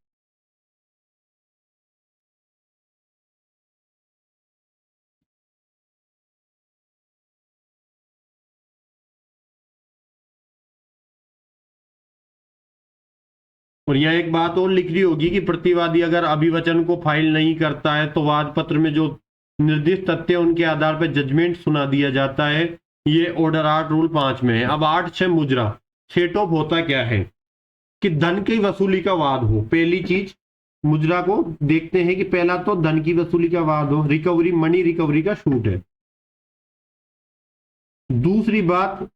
और यह एक बात और लिख रही होगी कि प्रतिवादी अगर अभिवचन को फाइल नहीं करता है तो वाद पत्र में जो निर्दिष्ट तथ्य उनके आधार पर जजमेंट सुना दिया जाता है। ये ऑर्डर 8 रूल 5 में है। अब 8.6 मुजरा सेट ऑफ होता क्या है कि धन की वसूली का वाद हो। पहली चीज मुजरा को देखते हैं कि पहला तो धन की वसूली का वाद हो, रिकवरी, मनी रिकवरी का शूट है। दूसरी बात,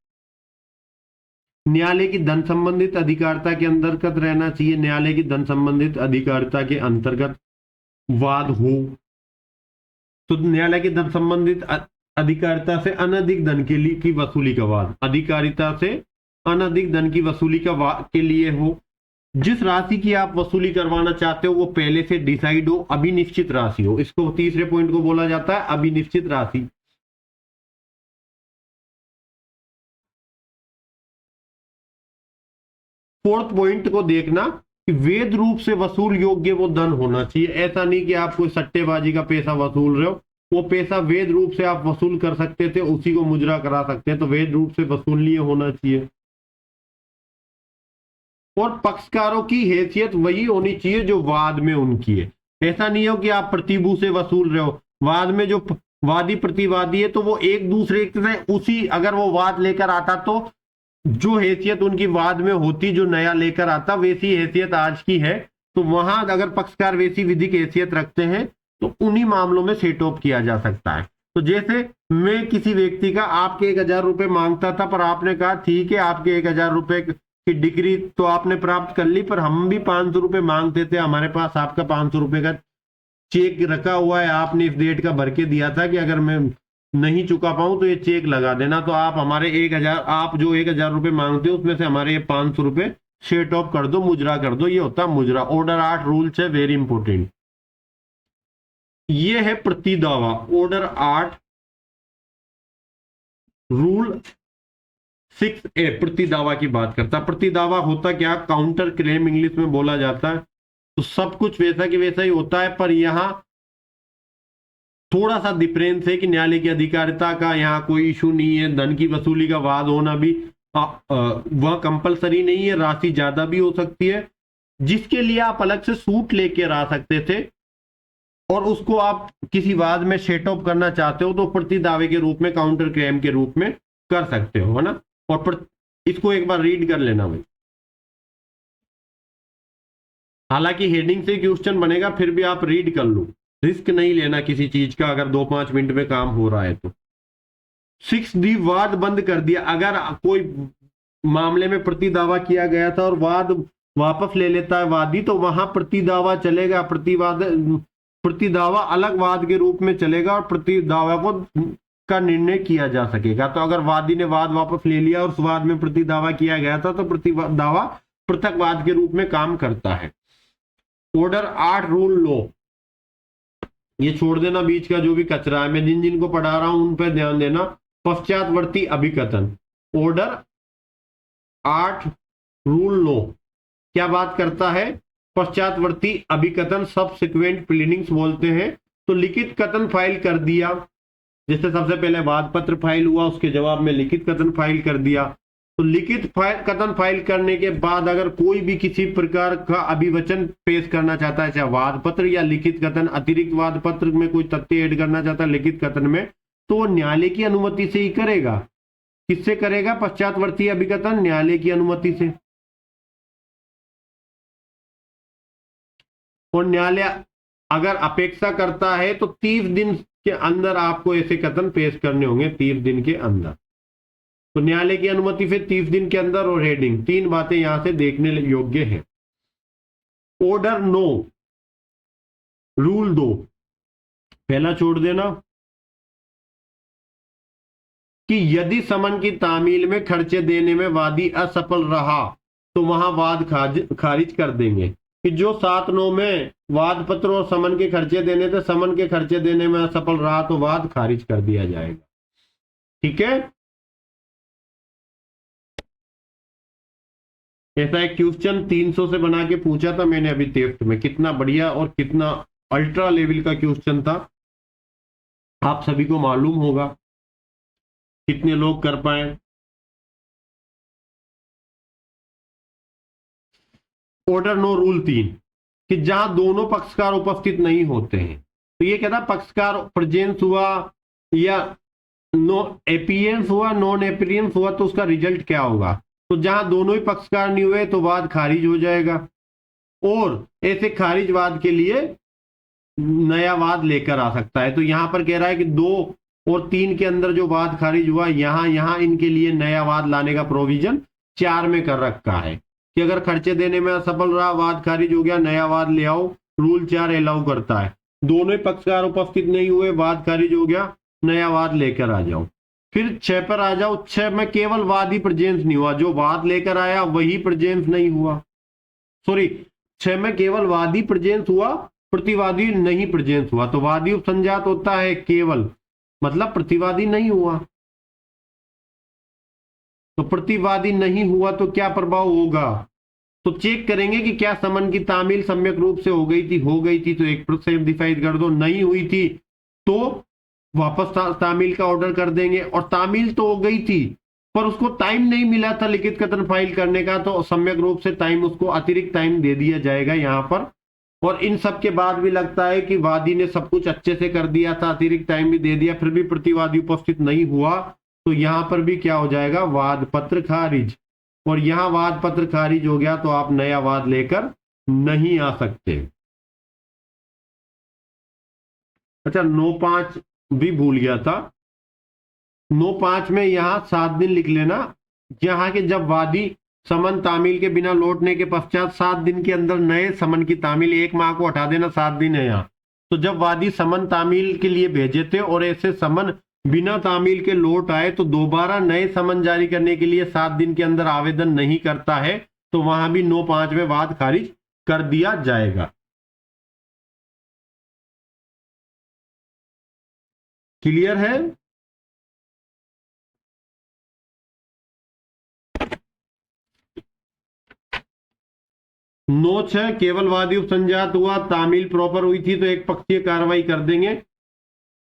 न्यायालय की धन संबंधित अधिकारिता के अंतर्गत रहना चाहिए। न्यायालय की धन संबंधित अधिकारिता के अंतर्गत वाद हो तो न्यायालय की धन संबंधित अधिकारिता से अनधिक धन के लिए की वसूली का वाद, अधिकारिता से अनधिक धन की वसूली का वाद के लिए हो। जिस राशि की आप वसूली करवाना चाहते हो वो पहले से डिसाइड हो, अभिनिश्चित राशि हो। इसको तीसरे पॉइंट को बोला जाता है अभिनिश्चित राशि। फोर्थ पॉइंट को देखना कि वैध रूप से वसूल योग्य वो धन होना चाहिए। ऐसा नहीं कि आप कोई सट्टेबाजी का पैसा वसूल रहे हो, वो पैसा वैध रूप से आप वसूल कर सकते थे, उसी को मुजरा करा सकते हैं, तो वैध रूप से वसूलनीय होना चाहिए। और पक्षकारों की हैसियत वही होनी चाहिए जो वाद में उनकी है। ऐसा नहीं हो कि आप प्रतिभू से वसूल रहे हो, वाद में जो वादी प्रतिवादी है तो वो एक दूसरे से उसी, अगर वो वाद लेकर आता तो जो हैसियत उनकी वाद में होती, जो नया लेकर आता, वैसी हैसियत आज की है। तो वहां अगर पक्षकार वैसी विधिक हैसियत रखते हैं तो उन्हीं मामलों में सेट ऑफ किया जा सकता है। तो जैसे मैं किसी व्यक्ति का आपके 1,000 रुपए मांगता था, पर आपने कहा ठीक है आपके 1,000 रुपए की डिग्री तो आपने प्राप्त कर ली, पर हम भी 500 रुपए मांगते थे, हमारे पास आपका 500 रुपए का चेक रखा हुआ है, आपने इस डेट का भर के दिया था कि अगर मैं नहीं चुका पाऊं तो ये चेक लगा देना। तो आप हमारे 1,000, आप जो 1,000 रुपए मांगते हो उसमें से हमारे ये 500 रुपए सेट ऑफ कर दो, मुजरा कर दो। ये होता है मुजरा। ऑर्डर 8 रूल्स है, वेरी इंपॉर्टेंट। ये है प्रतिदावा। ऑर्डर 8 रूल 6A प्रतिदावा की बात करता है। प्रतिदावा होता क्या, काउंटर क्लेम इंग्लिश में बोला जाता है। तो सब कुछ वैसा कि वैसा ही होता है, पर यहां थोड़ा सा डिफरेंस है कि न्यायालय की अधिकारिता का यहाँ कोई इशू नहीं है। धन की वसूली का वाद होना भी वह कंपलसरी नहीं है, राशि ज्यादा भी हो सकती है, जिसके लिए आप अलग से सूट लेके आ सकते थे और उसको आप किसी वाद में सेट ऑफ करना चाहते हो तो प्रतिदावे के रूप में, काउंटर क्लेम के रूप में कर सकते हो, है ना। और इसको एक बार रीड कर लेना भाई। हालांकि हेडिंग से क्वेश्चन बनेगा, फिर भी आप रीड कर लो, रिस्क नहीं लेना किसी चीज का, अगर 2-5 मिनट में काम हो रहा है तो। 6D वाद बंद कर दिया। अगर कोई मामले में प्रतिदावा किया गया था और वाद वापस ले लेता है वादी, तो वहां प्रतिदावा चलेगा। प्रतिदावा अलग वाद के रूप में चलेगा और प्रतिदावा को का निर्णय किया जा सकेगा। तो अगर वादी ने वाद वापस ले लिया और उस वाद में प्रतिदावा किया गया था तो प्रतिदावा पृथक वाद के रूप में काम करता है। ऑर्डर 8 रूल लो, ये छोड़ देना बीच का जो भी कचरा है, मैं जिन जिन को पढ़ा रहा हूं उन पर ध्यान देना। पश्चातवर्ती अभिकथन। ऑर्डर 8 रूल लो क्या बात करता है, पश्चातवर्ती अभिकथन, सबसिक्वेंट प्लीडिंग्स बोलते हैं। तो लिखित कथन फाइल कर दिया, जैसे सबसे पहले वाद पत्र फाइल हुआ, उसके जवाब में लिखित कथन फाइल कर दिया। तो लिखित कथन फाइल करने के बाद अगर कोई भी किसी प्रकार का अभिवचन पेश करना चाहता है, चाहे वाद पत्र या लिखित कथन, अतिरिक्त वाद पत्र में कोई तथ्य ऐड करना चाहता है लिखित कथन में, तो न्यायालय की अनुमति से ही करेगा। किससे करेगा, पश्चातवर्ती अभिकथन न्यायालय की अनुमति से। और न्यायालय अगर अपेक्षा करता है तो 30 दिन के अंदर आपको ऐसे कथन पेश करने होंगे, 30 दिन के अंदर। तो न्यायालय की अनुमति फिर 30 दिन के अंदर, और हेडिंग, 3 बातें यहां से देखने योग्य है। ऑर्डर 9 रूल 2, पहला छोड़ देना कि यदि समन की तामील में खर्चे देने में वादी असफल रहा तो वहां वाद खारिज कर देंगे। कि जो 7-9 में वाद पत्र और समन के खर्चे देने थे, समन के खर्चे देने में असफल रहा तो वाद खारिज कर दिया जाएगा। ठीक है, ऐसा एक क्वेश्चन 300 से बना के पूछा था मैंने अभी टेस्ट में, कितना बढ़िया और कितना अल्ट्रा लेवल का क्वेश्चन था, आप सभी को मालूम होगा, कितने लोग कर पाए। ऑर्डर नो रूल 3 कि जहां दोनों पक्षकार उपस्थित नहीं होते हैं, तो ये कहता पक्षकार प्रेजेंस हुआ या नो एपियंस हुआ, नॉन एपियंस हुआ, तो उसका रिजल्ट क्या होगा। तो जहां दोनों ही पक्षकार नहीं हुए तो वाद खारिज हो जाएगा, और ऐसे खारिज वाद के लिए नया वाद लेकर आ सकता है। तो यहां पर कह रहा है कि 2 और 3 के अंदर जो वाद खारिज हुआ, यहां इनके लिए नया वाद लाने का प्रोविजन 4 में कर रखा है कि अगर खर्चे देने में असफल रहा, वाद खारिज हो गया, नया वाद ले आओ, रूल 4 अलाउ करता है। दोनों ही पक्षकार उपस्थित नहीं हुए, वाद खारिज हो गया, नया वाद लेकर आ जाओ। फिर 6 पर आ जाओ, 6 में केवल वाद ही प्रेजेंस नहीं हुआ, जो वाद लेकर आया वही प्रेजेंस नहीं हुआ, सॉरी 6 में केवल वादी प्रेजेंस हुआ, प्रतिवादी नहीं प्रेजेंस हुआ, तो वादी उपसंजात होता है केवल, मतलब प्रतिवादी नहीं हुआ। तो प्रतिवादी नहीं हुआ तो क्या प्रभाव होगा, तो चेक करेंगे कि क्या समन की तामील सम्यक रूप से हो गई थी तो 1% डिसाइड कर दो, नहीं हुई थी तो वापस तामील का ऑर्डर कर देंगे। और तामील तो हो गई थी पर उसको टाइम नहीं मिला था लिखित कथन फाइल करने का, तो सम्यक रूप से टाइम, उसको अतिरिक्त टाइम दे दिया जाएगा यहां पर। और इन सब के बाद भी लगता है कि वादी ने सब कुछ अच्छे से कर दिया था, अतिरिक्त टाइम भी दे दिया, फिर भी प्रतिवादी उपस्थित नहीं हुआ, तो यहां पर भी क्या हो जाएगा, वाद पत्र खारिज। और यहां वाद पत्र खारिज हो गया तो आप नया वाद लेकर नहीं आ सकते। अच्छा 9-5 भी भूल गया था, 9-5 में यहां 7 दिन लिख लेना, जहां के जब वादी समन तामील के बिना लौटने के पश्चात 7 दिन के अंदर नए समन की तामील, 1 माह को हटा देना, 7 दिन है यहाँ, तो जब वादी समन तामील के लिए भेजे थे और ऐसे समन बिना तामील के लौट आए तो दोबारा नए समन जारी करने के लिए 7 दिन के अंदर आवेदन नहीं करता है, तो वहां भी 9-5 में वाद खारिज कर दिया जाएगा। क्लियर है? नोच है, केवल वादी उपसंजात हुआ, तामील प्रॉपर हुई थी तो एक पक्षीय कार्रवाई कर देंगे।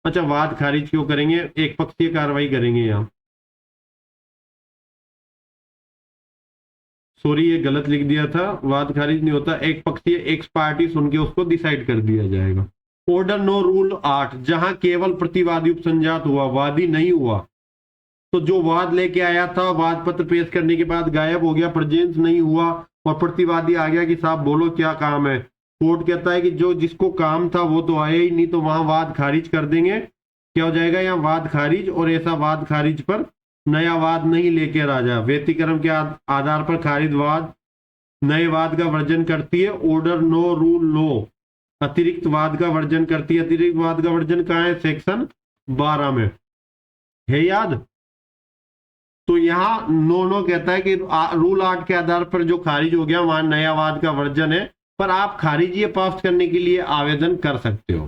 अच्छा वाद खारिज क्यों करेंगे, एक पक्षीय कार्रवाई करेंगे यहां, सॉरी ये गलत लिख दिया था, वाद खारिज नहीं होता, एक पक्षीय एक्स पार्टी सुन के उसको डिसाइड कर दिया जाएगा। ऑर्डर नो रूल 8 जहां केवल प्रतिवादी उपसंजात हुआ, वादी नहीं हुआ, तो जो वाद लेके आया था वाद पत्र पेश करने के बाद गायब हो गया, प्रेजेंस नहीं हुआ, और प्रतिवादी आ गया कि साहब बोलो क्या काम है, कोर्ट कहता है कि जो जिसको काम था वो तो आया ही नहीं, तो वहां वाद खारिज कर देंगे। क्या हो जाएगा यहाँ, वाद खारिज, और ऐसा वाद खारिज पर नया वाद नहीं लेके आ जा, व्यतिक्रम के आधार पर खारिज वाद नए वाद का वर्जन करती है। ऑर्डर नो रूल लो अतिरिक्त वाद का वर्जन करती है। अतिरिक्त वाद का वर्जन कहाँ है, सेक्शन 12 में है, याद। तो यहाँ नो कहता है कि रूल 8 के आधार पर जो खारिज हो गया वहां नया वाद का वर्जन है, पर आप खारिजी पास करने के लिए आवेदन कर सकते हो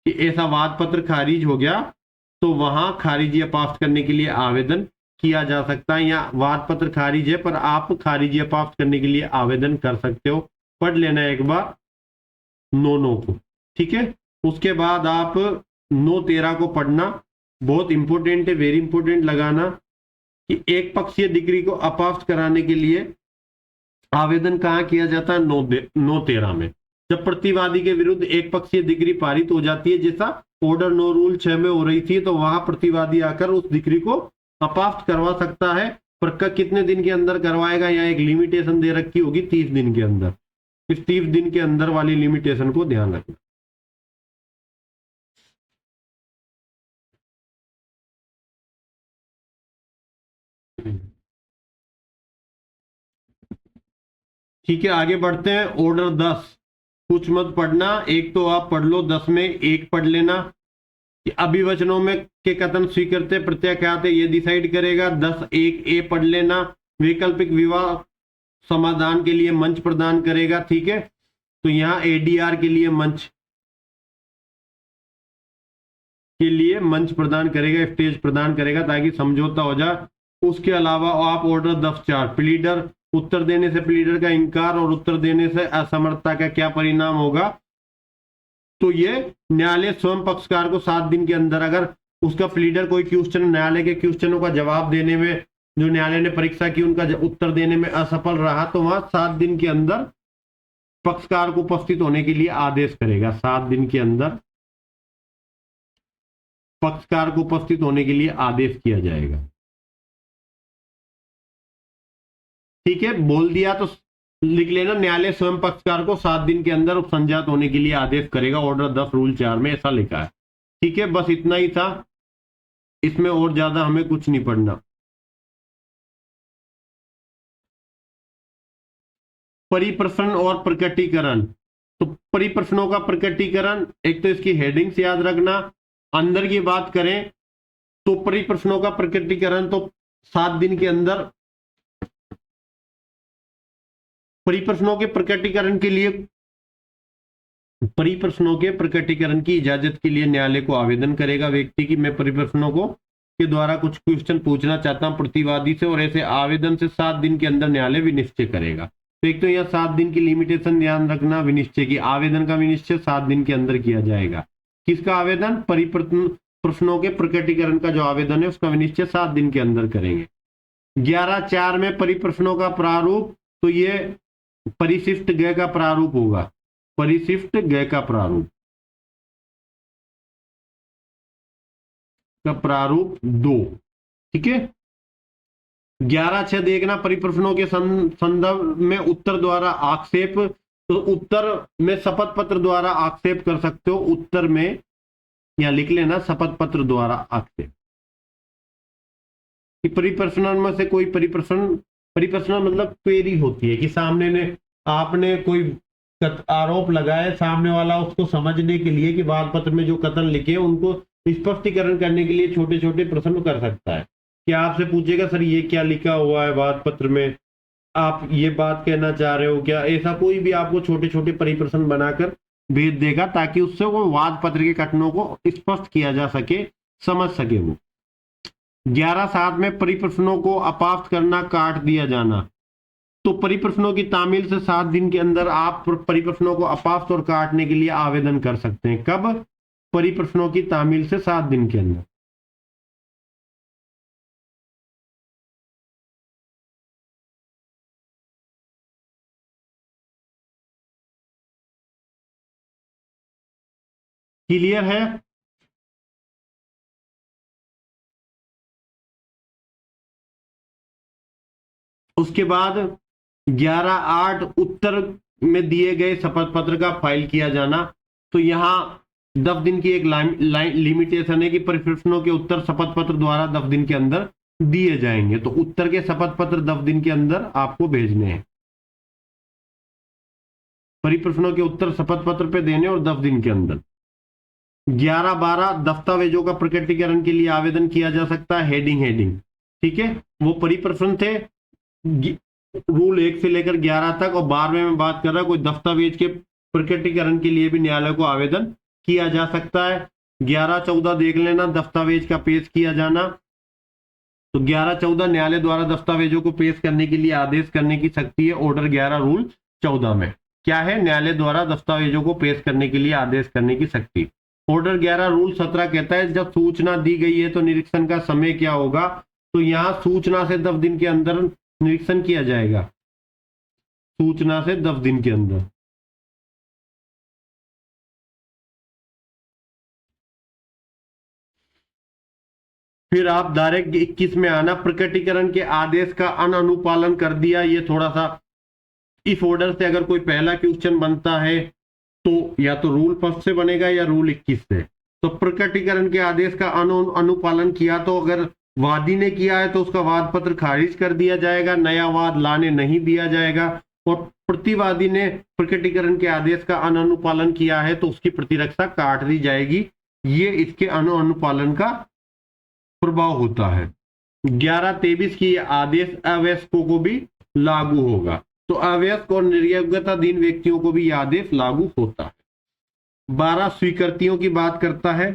कि ऐसा वाद पत्र खारिज हो गया, तो वहां खारिजी पास करने के लिए आवेदन किया जा सकता है। या वाद पत्र खारिज है पर आप खारिजी पास करने के लिए आवेदन कर सकते हो। पढ़ लेना एक बार नो को, ठीक है। उसके बाद आप 9-13 को पढ़ना, बहुत इंपॉर्टेंट है, वेरी इंपॉर्टेंट लगाना कि एक पक्षीय डिग्री को अपाफ्ट कराने के लिए आवेदन कहां किया जाता है, 9-13 में, जब प्रतिवादी के विरुद्ध एक पक्षीय डिग्री पारित हो जाती है, जैसा ऑर्डर नो रूल 6 में हो रही थी, तो वहां प्रतिवादी आकर उस डिग्री को अपाफ्ट करवा सकता है। पर कितने दिन के अंदर करवाएगा, यहाँ एक लिमिटेशन दे रखी होगी 30 दिन के अंदर, इस 30 दिन के अंदर वाली लिमिटेशन को ध्यान रखना। ठीक है आगे बढ़ते हैं। ऑर्डर 10 कुछ मत पढ़ना, एक तो आप पढ़ लो, 10 में एक पढ़ लेना कि अभिवचनों में के कथन स्वीकृत प्रत्याख्यात ये डिसाइड करेगा। 10(1)(a) पढ़ लेना, वैकल्पिक विवाह समाधान के लिए मंच प्रदान करेगा, ठीक है। तो यहां एडीआर के लिए मंच प्रदान करेगा, स्टेज प्रदान करेगा ताकि समझौता हो जाए। उसके अलावा आप ऑर्डर 10(4) प्लीडर उत्तर देने से प्लीडर का इंकार और उत्तर देने से असमर्थता का क्या परिणाम होगा, तो ये न्यायालय स्वयं पक्षकार को 7 दिन के अंदर, अगर उसका प्लीडर कोई क्वेश्चन न्यायालय के क्वेश्चनों का जवाब देने में, जो न्यायालय ने परीक्षा की, उनका उत्तर देने में असफल रहा, तो वहां 7 दिन के अंदर पक्षकार को उपस्थित होने के लिए आदेश करेगा। 7 दिन के अंदर पक्षकार को उपस्थित होने के लिए आदेश किया जाएगा। ठीक है, बोल दिया तो लिख लेना, न्यायालय स्वयं पक्षकार को 7 दिन के अंदर उपसंजात होने के लिए आदेश करेगा। ऑर्डर 10 रूल 4 में ऐसा लिखा है। ठीक है, बस इतना ही था, इसमें और ज्यादा हमें कुछ नहीं पढ़ना। परिप्रश्न और प्रकटीकरण। तो परिप्रश्नों का प्रकटीकरण, एक तो इसकी हेडिंग्स याद रखना। अंदर की बात करें तो परिप्रश्नों का प्रकटीकरण तो 7 दिन के अंदर, परिप्रश्नों के प्रकटीकरण के लिए, परिप्रश्नों के प्रकटीकरण की इजाजत के लिए न्यायालय को आवेदन करेगा व्यक्ति की, मैं परिप्रश्नों को के द्वारा कुछ क्वेश्चन पूछना चाहता हूं प्रतिवादी से, और ऐसे आवेदन से 7 दिन के अंदर न्यायालय विनिश्चय करेगा। तो एक तो यह 7 दिन की लिमिटेशन ध्यान रखना, विनिश्चय की, आवेदन का विनिश्चय 7 दिन के अंदर किया जाएगा। किसका आवेदन? प्रश्नों के प्रकटीकरण का जो आवेदन है उसका विनिश्चय 7 दिन के अंदर करेंगे। 11(4) में परिप्रश्नों का प्रारूप, तो ये परिशिष्ट ग का प्रारूप होगा, परिशिष्ट ग का प्रारूप, का प्रारूप 2। ठीक है, 11(6) देखना, परिप्रश्नों के संदर्भ में उत्तर द्वारा आक्षेप, तो उत्तर में शपथ पत्र द्वारा आक्षेप कर सकते हो, उत्तर में या लिख लेना शपथ पत्र द्वारा आक्षेप। कि परिप्रश्न में से कोई परिप्रश्न मतलब क्वेरी होती है कि सामने ने, आपने कोई आरोप लगाए, सामने वाला उसको समझने के लिए कि वाद पत्र में जो कथन लिखे उनको स्पष्टीकरण करने के लिए छोटे छोटे प्रश्न कर सकता है। क्या आपसे पूछेगा सर ये क्या लिखा हुआ है वाद पत्र में, आप ये बात कहना चाह रहे हो क्या, ऐसा कोई भी आपको छोटे छोटे परिप्रश्न बनाकर भेज देगा ताकि उससे वो वाद पत्र के कथनों को स्पष्ट किया जा सके, समझ सके वो। 11(7) में परिप्रश्नों को अपास्त करना, काट दिया जाना। तो परिप्रश्नों की तामील से 7 दिन के अंदर आप परिप्रश्नों को अपास्त और काटने के लिए आवेदन कर सकते हैं। कब? परिप्रश्नों की तामील से 7 दिन के अंदर। क्लियर है? उसके बाद 11(8) उत्तर में दिए गए शपथ पत्र का फाइल किया जाना। तो यहां 10 दिन की एक लिमिटेशन है कि परिप्रश्नों के उत्तर शपथ पत्र द्वारा 10 दिन के अंदर दिए जाएंगे। तो उत्तर के शपथ पत्र 10 दिन के अंदर आपको भेजने हैं, परिप्रश्नों के उत्तर शपथ पत्र पे देने और 10 दिन के अंदर। 11(12) दस्तावेजों का प्रकटीकरण के लिए आवेदन किया जा सकता है। हेडिंग ठीक है, वो परिप्रश्न थे रूल 1 से लेकर 11 तक, और 12वें में बात कर रहा है कोई दस्तावेज के प्रकटीकरण के लिए भी न्यायालय को आवेदन किया जा सकता है। 11(14) देख लेना, दस्तावेज का पेश किया जाना। तो 11(14) न्यायालय द्वारा दस्तावेजों को पेश करने के लिए आदेश करने की शक्ति है। ऑर्डर 11 रूल 14 में क्या है? न्यायालय द्वारा दस्तावेजों को पेश करने के लिए आदेश करने की शक्ति। ऑर्डर 11 रूल 17 कहता है जब सूचना दी गई है तो निरीक्षण का समय क्या होगा? तो यहां सूचना से 10 दिन के अंदर निरीक्षण किया जाएगा, सूचना से 10 दिन के अंदर। फिर आप डायरेक्ट 21 में आना, प्रकटीकरण के आदेश का अनुपालन कर दिया। ये थोड़ा सा इस ऑर्डर से अगर कोई पहला क्वेश्चन बनता है तो या तो रूल 1 से बनेगा या रूल 21 से। तो प्रकटीकरण के आदेश का अनुपालन किया, तो अगर वादी ने किया है तो उसका वाद पत्र खारिज कर दिया जाएगा, नया वाद लाने नहीं दिया जाएगा। और प्रतिवादी ने प्रकटीकरण के आदेश का अनुपालन किया है तो उसकी प्रतिरक्षा काट दी जाएगी। ये इसके अनुपालन का प्रभाव होता है। 11(23) की आदेश अवयस्कों को भी लागू होगा। तो अवयस्क और निर्योग्यताधीन व्यक्तियों को भी यह आदेश लागू होता है। 12 स्वीकृतियों की बात करता है।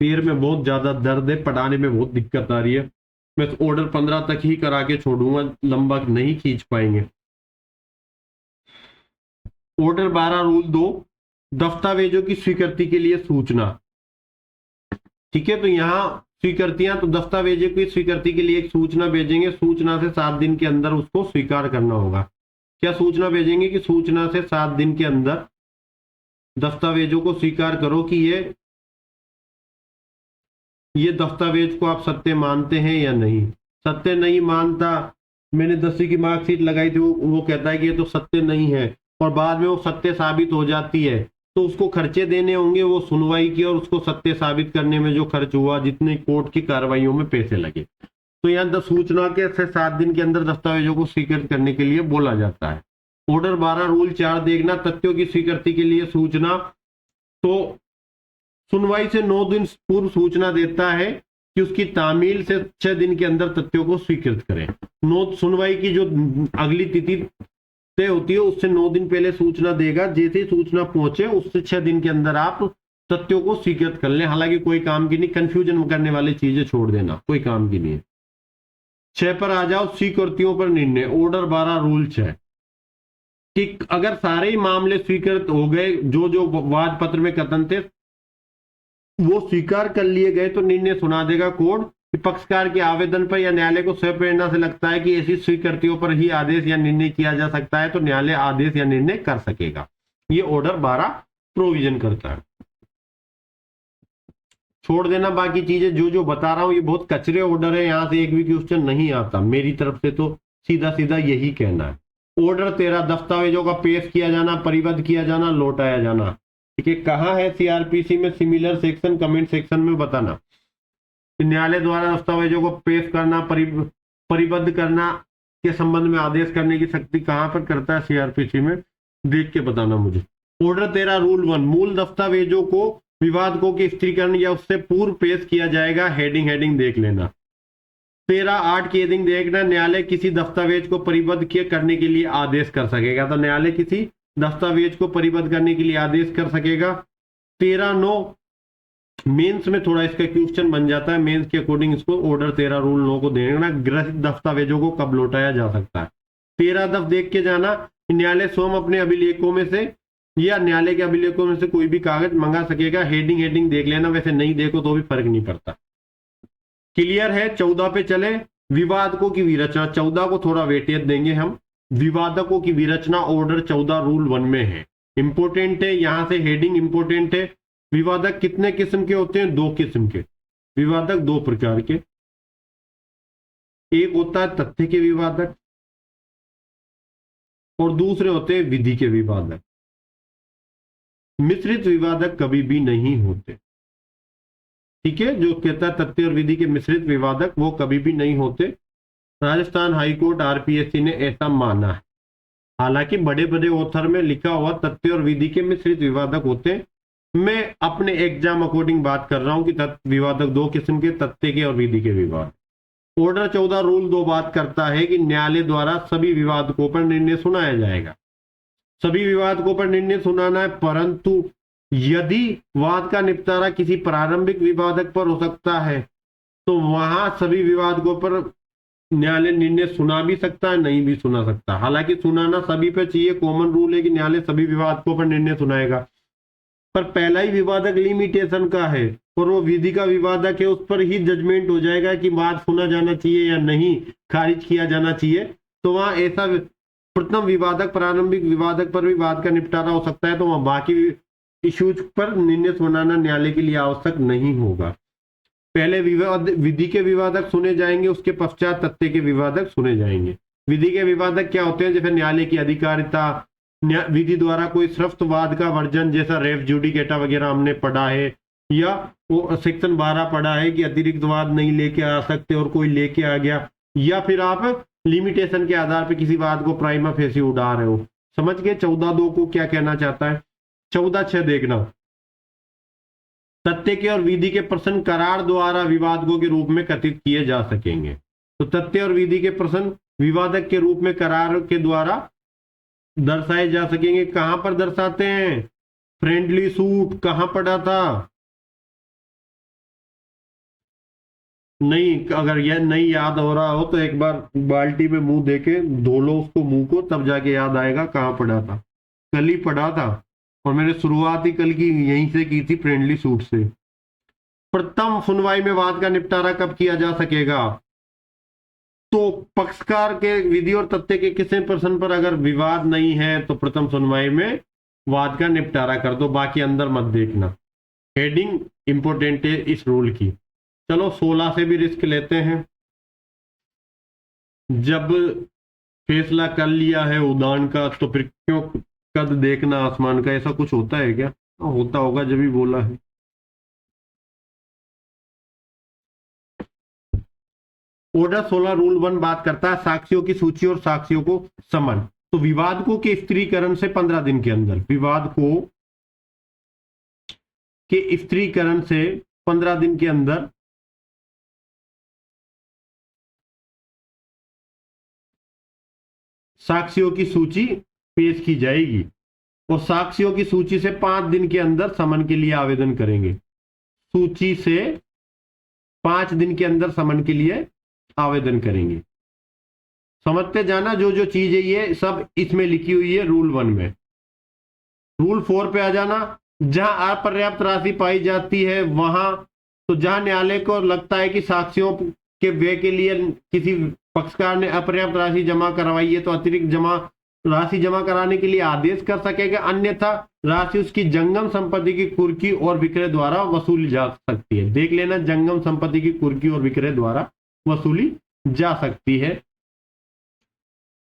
पैर में बहुत ज्यादा दर्द है, पढ़ाने में बहुत दिक्कत आ रही है, मैं तो ऑर्डर 15 तक ही करा के छोड़ूंगा, लंबा नहीं खींच पाएंगे। ऑर्डर 12 रूल 2, दस्तावेजों की स्वीकृति के लिए सूचना। ठीक है, तो यहां स्वीकृतियां, तो दस्तावेजों की स्वीकृति के लिए एक सूचना भेजेंगे, सूचना से 7 दिन के अंदर उसको स्वीकार करना होगा। क्या सूचना भेजेंगे कि सूचना से 7 दिन के अंदर दस्तावेजों को स्वीकार करो कि ये दस्तावेज को आप सत्य मानते हैं या नहीं। सत्य नहीं मानता, मैंने 10वीं की मार्कशीट लगाई थी, वो कहता है कि ये तो सत्य नहीं है, और बाद में वो सत्य साबित हो जाती है, तो उसको खर्चे देने होंगे वो सुनवाई की, और उसको सत्य साबित करने में जो खर्च हुआ, जितने कोर्ट की कार्रवाइयों में पैसे लगे। तो यहाँ सूचना के से 7 दिन के अंदर दस्तावेजों को स्वीकृत करने के लिए बोला जाता है। ऑर्डर 12 रूल 4 देखना, तथ्यों की स्वीकृति के लिए सूचना। तो सुनवाई से 9 दिन पूर्व सूचना देता है कि उसकी तामील से 6 दिन के अंदर तथ्यों को स्वीकृत करें। सुनवाई की जो अगली तिथि तय होती है उससे 9 दिन पहले सूचना देगा, जैसे ही सूचना पहुंचे उससे 6 दिन के अंदर आप तथ्यों को स्वीकृत कर लें। हालांकि कोई काम की नहीं, कंफ्यूजन करने वाली चीजें छोड़ देना, कोई काम की नहीं है। 6 पर आ जाओ, स्वीकृतियों पर निर्णय। ऑर्डर 12 रूल 6 कि अगर सारे ही मामले स्वीकृत हो गए, जो वाद पत्र में कथन थे वो स्वीकार कर लिए गए, तो निर्णय सुना देगा कोर्ट कि पक्षकार के आवेदन पर या न्यायालय को स्वप्रेरणा से लगता है कि ऐसी स्वीकृतियों पर ही आदेश या निर्णय किया जा सकता है, तो न्यायालय आदेश या निर्णय कर सकेगा। ये ऑर्डर 12 प्रोविजन करता है। छोड़ देना बाकी चीजें, जो बता रहा हूं ये बहुत कचरे ऑर्डर है, यहां से एक भी क्वेश्चन नहीं आता मेरी तरफ से, तो सीधा सीधा यही कहना है। ऑर्डर 13, दस्तावेजों का पेश किया जाना, परिबद्ध किया जाना, लौटाया जाना। ठीक है, कहाँ है सीआरपीसी में, सिमिलर सेक्शन, कमेंट सेक्शन में बताना। न्यायालय द्वारा दस्तावेजों को पेश करना, परिबद्ध करना के संबंध में आदेश करने की शक्ति कहां पर करता है सीआरपीसी में, देख के बताना मुझे। ऑर्डर 13 रूल 1, मूल दस्तावेजों को विवादकों के स्थिरीकरण या उससे पूर्व पेश किया जाएगा। हेडिंग देख लेना। 13.8 की हेडिंग देखना, न्यायालय किसी दस्तावेज को परिबद्ध करने के लिए आदेश कर सकेगा। तो न्यायालय किसी दस्तावेज को परिबद्ध करने के लिए आदेश कर सकेगा। 13.9 मेंस में थोड़ा इसका क्वेश्चन बन जाता है, मेंस के अकॉर्डिंग इसको ऑर्डर 13 रूल 9 को देखना, ग्रसित दस्तावेजों को कब लौटाया जा सकता है। 13 देख के जाना, न्यायालय स्वयं अपने अभिलेखों में से या न्यायालय के अभिलेखों में से कोई भी कागज मंगा सकेगा। हेडिंग देख लेना, वैसे नहीं देखो तो भी फर्क नहीं पड़ता। क्लियर है। 14 पे चले, विवादकों की विरचना। 14 को थोड़ा वेटेज देंगे हम। विवादकों की विरचना ऑर्डर 14 रूल 1 में है, इंपोर्टेंट है, यहां से हेडिंग इंपोर्टेंट है। विवादक कितने किस्म के होते हैं? 2 किस्म के विवादक, 2 प्रकार के। एक होता है तथ्य के विवादक और दूसरे होते हैं विधि के विवादक। मिश्रित विवादक कभी भी नहीं होते। ठीक है, जो कहता है तथ्य और विधि के मिश्रित विवादक वो कभी भी नहीं होते। राजस्थान हाईकोर्ट आरपीएससी ने ऐसा माना है। हालांकि बड़े बड़े ऑथर में लिखा हुआ तथ्य और विधि के मिश्रित विवादक होते हैं। मैं अपने एग्जाम अकॉर्डिंग बात कर रहा हूं कि विवादक 2 किस्म के, तथ्य के और विधि के विवाद। ऑर्डर 14 रूल 2 बात करता है कि न्यायालय द्वारा सभी विवादकों पर निर्णय सुनाया जाएगा। सभी विवादकों पर निर्णय सुनाना है, परंतु यदि वाद का निपटारा किसी प्रारंभिक विवादक पर हो सकता है तो वहां सभी विवादकों पर न्यायालय निर्णय सुना भी सकता है, नहीं भी सुना सकता। हालांकि सुनाना सभी पर चाहिए, कॉमन रूल है कि न्यायालय सभी विवादकों पर निर्णय सुनाएगा। पर पहला ही विवादक लिमिटेशन का है और वो विधि का विवादक है, उस पर ही जजमेंट हो जाएगा कि बात सुना जाना चाहिए या नहीं, खारिज किया जाना चाहिए। तो वहां ऐसा प्रथम विवादक, प्रारंभिक विवादक पर भी वाद का निपटारा हो सकता है, तो वहां बाकी इश्यूज पर निर्णय सुनाना न्यायालय के लिए आवश्यक नहीं होगा। पहले विधि के विवादक सुने जाएंगे, उसके पश्चात तथ्य के विवादक सुने जाएंगे। विधि के विवादक क्या होते हैं? जैसे न्यायालय की अधिकारिता, विधि द्वारा कोई स्रष्ट वाद का वर्जन, जैसा रेफ जुडिकेटा वगैरह हमने पढ़ा है, या वो सेक्शन 12 पढ़ा है कि अतिरिक्त वाद नहीं लेके आ सकते और कोई लेके आ गया, या फिर आप लिमिटेशन के आधार पर किसी वाद को प्राइमा फेसी उड़ा रहे हो। समझ गए 14.2 को क्या कहना चाहता है। 14.6 देखना, तथ्य के और विधि के प्रश्न करार द्वारा विवादकों के रूप में कथित किए जा सकेंगे। तो तथ्य और विधि के प्रश्न विवादक के रूप में करार के द्वारा दर्शाए जा सकेंगे। कहां पर दर्शाते हैं? फ्रेंडली सूट कहां पढ़ा था? नहीं, अगर यह नहीं याद हो रहा हो तो एक बार बाल्टी में मुंह देके धो लो उसको, मुंह को, तब जाके याद आएगा कहां पढ़ा था। कल ही पढ़ा था और मैंने शुरुआत ही कल की यहीं से की थी, फ्रेंडली सूट से। प्रथम सुनवाई में वाद का निपटारा कब किया जा सकेगा? तो पक्षकार के विधि और तथ्य के किसी प्रश्न पर अगर विवाद नहीं है तो प्रथम सुनवाई में वाद का निपटारा कर दो, बाकी अंदर मत देखना। हेडिंग इंपोर्टेंट है इस रूल की। चलो 16 से भी रिस्क लेते हैं। जब फैसला कर लिया है उड़ान का तो फिर क्यों कद देखना आसमान का? ऐसा कुछ होता है क्या? होता होगा जब भी बोला है। ऑर्डर 16 रूल 1 बात करता है साक्ष्यों की सूची और साक्ष्यों को समन। तो विवादकों के स्त्रीकरण से 15 दिन के अंदर, विवादकों के स्त्रीकरण से 15 दिन के अंदर साक्ष्यों की सूची पेश की जाएगी और साक्ष्यों की सूची से 5 दिन के अंदर समन के लिए आवेदन करेंगे। सूची से 5 दिन के अंदर समन के लिए आवेदन करेंगे। समझते जाना, जो जो चीज है ये सब इसमें लिखी हुई है रूल 1 में। रूल 4 पे आ जाना। जहां अपर्याप्त राशि पाई जाती है वहां, तो जहां न्यायालय को लगता है कि साक्ष्यों के व्यय के लिए किसी पक्षकार ने अपर्याप्त राशि जमा करवाई है तो अतिरिक्त राशि जमा कराने के लिए आदेश कर सकेगा, अन्यथा राशि उसकी जंगम संपत्ति की कुर्की और विक्रय द्वारा वसूली जा सकती है। देख लेना, जंगम संपत्ति की कुर्की और विक्रय द्वारा वसूली जा सकती है।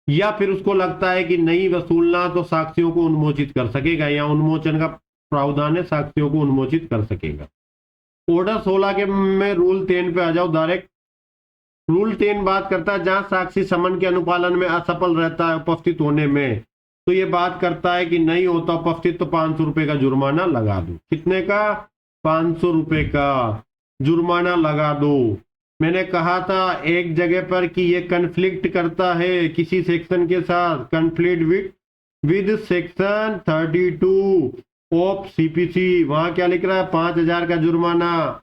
या फिर उसको लगता है कि नहीं वसूलना तो साक्ष्यों को उन्मोचित कर सकेगा, या उन्मोचन का प्रावधान है, साक्ष्यों को उन्मोचित कर सकेगा। ऑर्डर 16 के में रूल 10 पे आ जाओ डायरेक्ट। रूल 10 बात करता है जहां साक्षी समन के अनुपालन में असफल रहता है उपस्थित होने में, तो ये बात करता है कि नहीं होता उपस्थित तो 500 रुपए का जुर्माना लगा दो। कितने का? 500 रुपए का जुर्माना लगा दो। मैंने कहा था एक जगह पर कि ये कन्फ्लिक्ट करता है किसी सेक्शन के साथ, conflict with section 32 of CPC. वहां क्या लिख रहा है? 5000 का जुर्माना।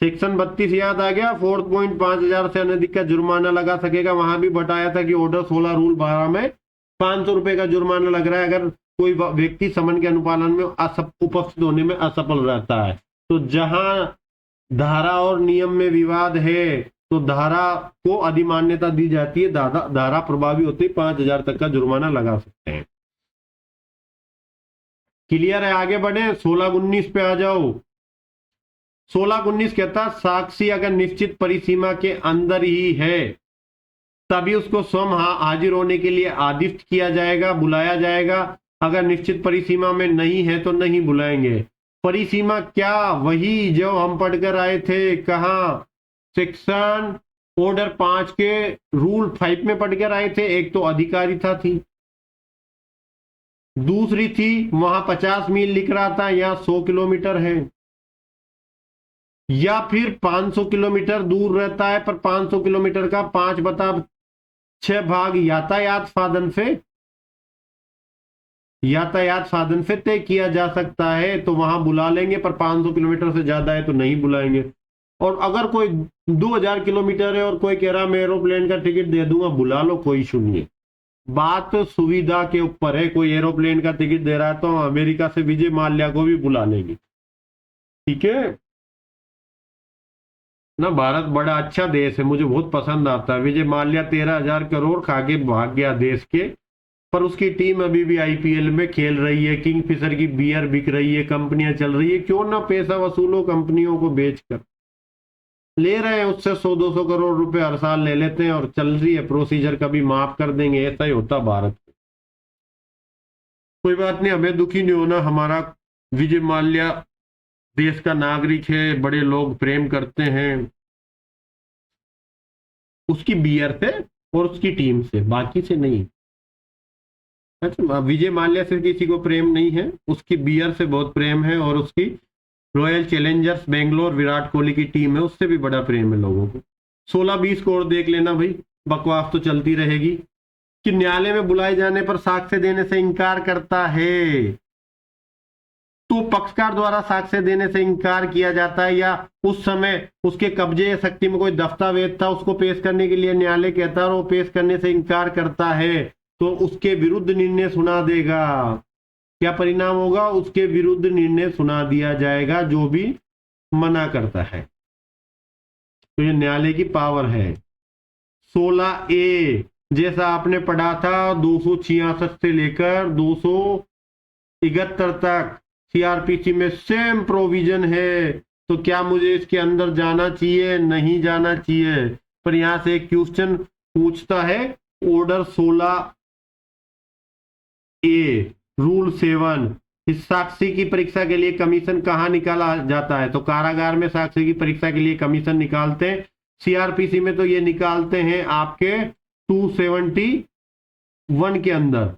सेक्शन 32 याद आ गया, 4th पॉइंट 5000 से अधिक का जुर्माना लगा सकेगा। वहां भी बताया था कि ऑर्डर 16 रूल 12 में 500 रुपए का जुर्माना लग रहा है अगर कोई व्यक्ति समन के अनुपालन में उपस्थित होने में असफल रहता है। तो जहां धारा और नियम में विवाद है तो धारा को अधिमान्यता दी जाती है, धारा प्रभावी होती है, 5000 तक का जुर्माना लगा सकते हैं। क्लियर है? आगे बढ़े 16-19 पे आ जाओ। 16-19 कहता साक्षी अगर निश्चित परिसीमा के अंदर ही है तभी उसको स्वयं हाजिर होने के लिए आदिष्ट किया जाएगा, बुलाया जाएगा। अगर निश्चित परिसीमा में नहीं है तो नहीं बुलाएंगे। परिसीमा क्या? वही जो हम पढ़कर आए थे, कहां? सेक्शन ऑर्डर 5 के रूल 5 में पढ़कर आए थे। एक तो अधिकारिता थी, दूसरी थी वहां 50 मील लिख रहा था, यहां 100 किलोमीटर है, या फिर 500 किलोमीटर दूर रहता है पर 500 किलोमीटर का 5/6 भाग यातायात साधन से तय किया जा सकता है, तो वहां बुला लेंगे। पर 500 किलोमीटर से ज्यादा है तो नहीं बुलाएंगे। और अगर कोई 2000 किलोमीटर है और कोई कह रहा मैं एरोप्लेन का टिकट दे दूंगा, बुला लो, कोई इशू नहीं है। बात सुविधा के ऊपर है। कोई एरोप्लेन का टिकट दे रहा है तो अमेरिका से विजय माल्या को भी बुला लेंगे। ठीक है ना? भारत बड़ा अच्छा देश है, मुझे बहुत पसंद आता है। विजय माल्या 13,000 करोड़ खा के भाग गया देश के, पर उसकी टीम अभी भी आईपीएल में खेल रही है, किंगफिशर की बियर बिक रही है, कंपनियां चल रही है। क्यों ना पैसा वसूलो, कंपनियों को बेचकर ले रहे हैं उससे 100-200 करोड़ रुपए हर साल ले लेते हैं और चल रही है प्रोसीजर, कभी माफ कर देंगे। ऐसा ही होता भारत। कोई बात नहीं, हमें दुखी नहीं होना। हमारा विजय माल्या देश का नागरिक है, बड़े लोग प्रेम करते हैं उसकी बियर से और उसकी टीम से, बाकी से नहीं। अच्छा, विजय माल्या से किसी को प्रेम नहीं है, उसकी बियर से बहुत प्रेम है, और उसकी रॉयल चैलेंजर्स बेंगलोर विराट कोहली की टीम है उससे भी बड़ा प्रेम है लोगों को। 16-20 को और देख लेना भाई। बकवास तो चलती रहेगी कि न्यायालय में बुलाए जाने पर साक्ष्य देने से इनकार करता है तो पक्षकार द्वारा साक्ष्य देने से इनकार किया जाता है, या उस समय उसके कब्जे या शक्ति में कोई दस्तावेज था उसको पेश करने के लिए न्यायालय कहता है और वो पेश करने से इनकार करता है, तो उसके विरुद्ध निर्णय सुना देगा। क्या परिणाम होगा? उसके विरुद्ध निर्णय सुना दिया जाएगा जो भी मना करता है। तो ये न्यायालय की पावर है। 16A जैसा आपने पढ़ा था 266 से लेकर 271 तक सीआरपीसी में सेम प्रोविजन है, तो क्या मुझे इसके अंदर जाना चाहिए? नहीं जाना चाहिए। पर यहां से एक क्वेश्चन पूछता है, ऑर्डर 16A रूल 7, इस साक्षी की परीक्षा के लिए कमीशन कहाँ निकाला जाता है? तो कारागार में साक्षी की परीक्षा के लिए कमीशन निकालते हैं। सीआरपीसी में तो ये निकालते हैं आपके 271 के अंदर,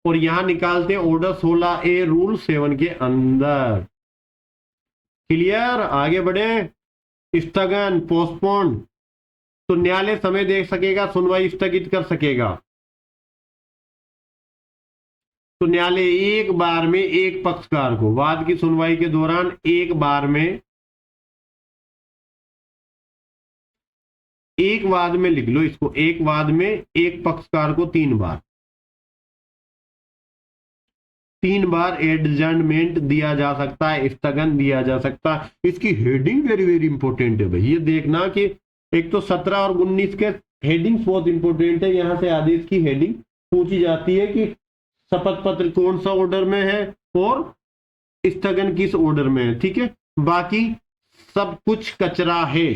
और यहां निकालते हैं ऑर्डर 16A रूल 7 के अंदर। क्लियर? आगे बढ़े। स्थगन, पोस्टपोन, तो न्यायालय समय दे सकेगा, सुनवाई स्थगित कर सकेगा। तो न्यायालय एक बार में एक पक्षकार को वाद की सुनवाई के दौरान एक वाद में लिख लो इसको, एक वाद में एक पक्षकार को 3 बार एडजर्नमेंट दिया जा सकता है, स्थगन दिया जा सकता है। इसकी हेडिंग वेरी वेरी इंपॉर्टेंट है भाई, ये देखना कि एक तो 17 और 19 के हेडिंग्स बहुत इंपॉर्टेंट है। यहां से आदेश की हेडिंग पूछी जाती है कि शपथ पत्र कौन सा ऑर्डर में है और स्थगन किस ऑर्डर में है। ठीक है, बाकी सब कुछ कचरा है,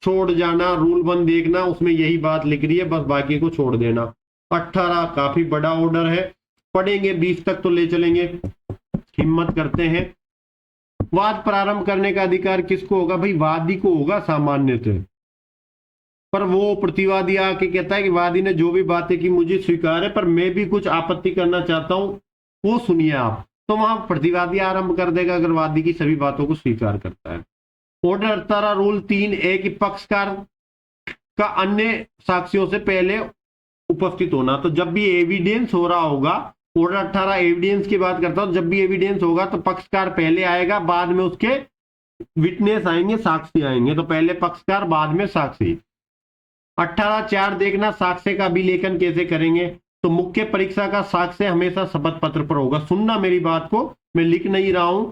छोड़ जाना। रूल 1 देखना, उसमें यही बात लिख रही है, बस बाकी को छोड़ देना। 18 काफी बड़ा ऑर्डर है, पढ़ेंगे 20 तक तो ले चलेंगे, हिम्मत करते हैं। वाद प्रारंभ करने का अधिकार किसको होगा? भाई वादी को होगा सामान्यतः, पर वो प्रतिवादी आके कहता है कि वादी ने जो भी बातें की मुझे स्वीकार है, पर मैं भी कुछ आपत्ति करना चाहता हूं, वो सुनिए आप। तो वहां प्रतिवादी आरंभ कर देगा अगर वादी की सभी बातों को स्वीकार करता है। ऑर्डर 18 रूल 3A की पक्षकार का अन्य साक्षियों से पहले उपस्थित होना। तो जब भी एविडेंस हो रहा होगा, ऑर्डर 18 एविडेंस की बात करता हूं, जब भी एविडेंस होगा तो पक्षकार पहले आएगा, बाद में उसके विटनेस आएंगे, साक्षी आएंगे। तो पहले पक्षकार, बाद में साक्षी। 18(4) देखना, साक्ष्य का अभिलेखन कैसे करेंगे? तो मुख्य परीक्षा का साक्ष्य हमेशा शपथ पत्र पर होगा। सुनना मेरी बात को, मैं लिख नहीं रहा हूं,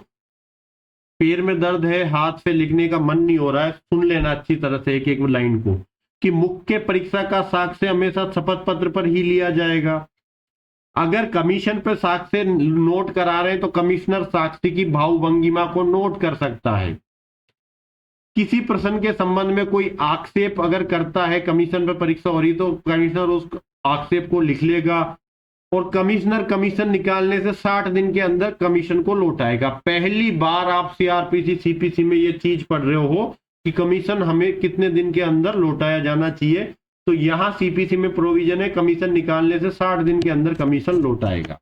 पैर में दर्द है, हाथ से लिखने का मन नहीं हो रहा है, सुन लेना अच्छी तरह से एक एक लाइन को, कि मुख्य परीक्षा का साक्ष्य हमेशा शपथ पत्र पर ही लिया जाएगा। अगर कमीशन पर साक्ष्य नोट करा रहे हैं तो कमिश्नर साक्षी की भावभंगिमा को नोट कर सकता है। किसी प्रश्न के संबंध में कोई आक्षेप अगर करता है, कमीशन पर परीक्षा हो रही तो कमिश्नर उस आक्षेप को लिख लेगा, और कमिश्नर कमीशन निकालने से 60 दिन के अंदर कमीशन को लौटाएगा। पहली बार आप सीआरपीसी सीपीसी में ये चीज पढ़ रहे हो कि कमीशन हमें कितने दिन के अंदर लौटाया जाना चाहिए, तो यहां सीपीसी में प्रोविजन है कमीशन निकालने से 60 दिन के अंदर कमीशन लौटाएगा।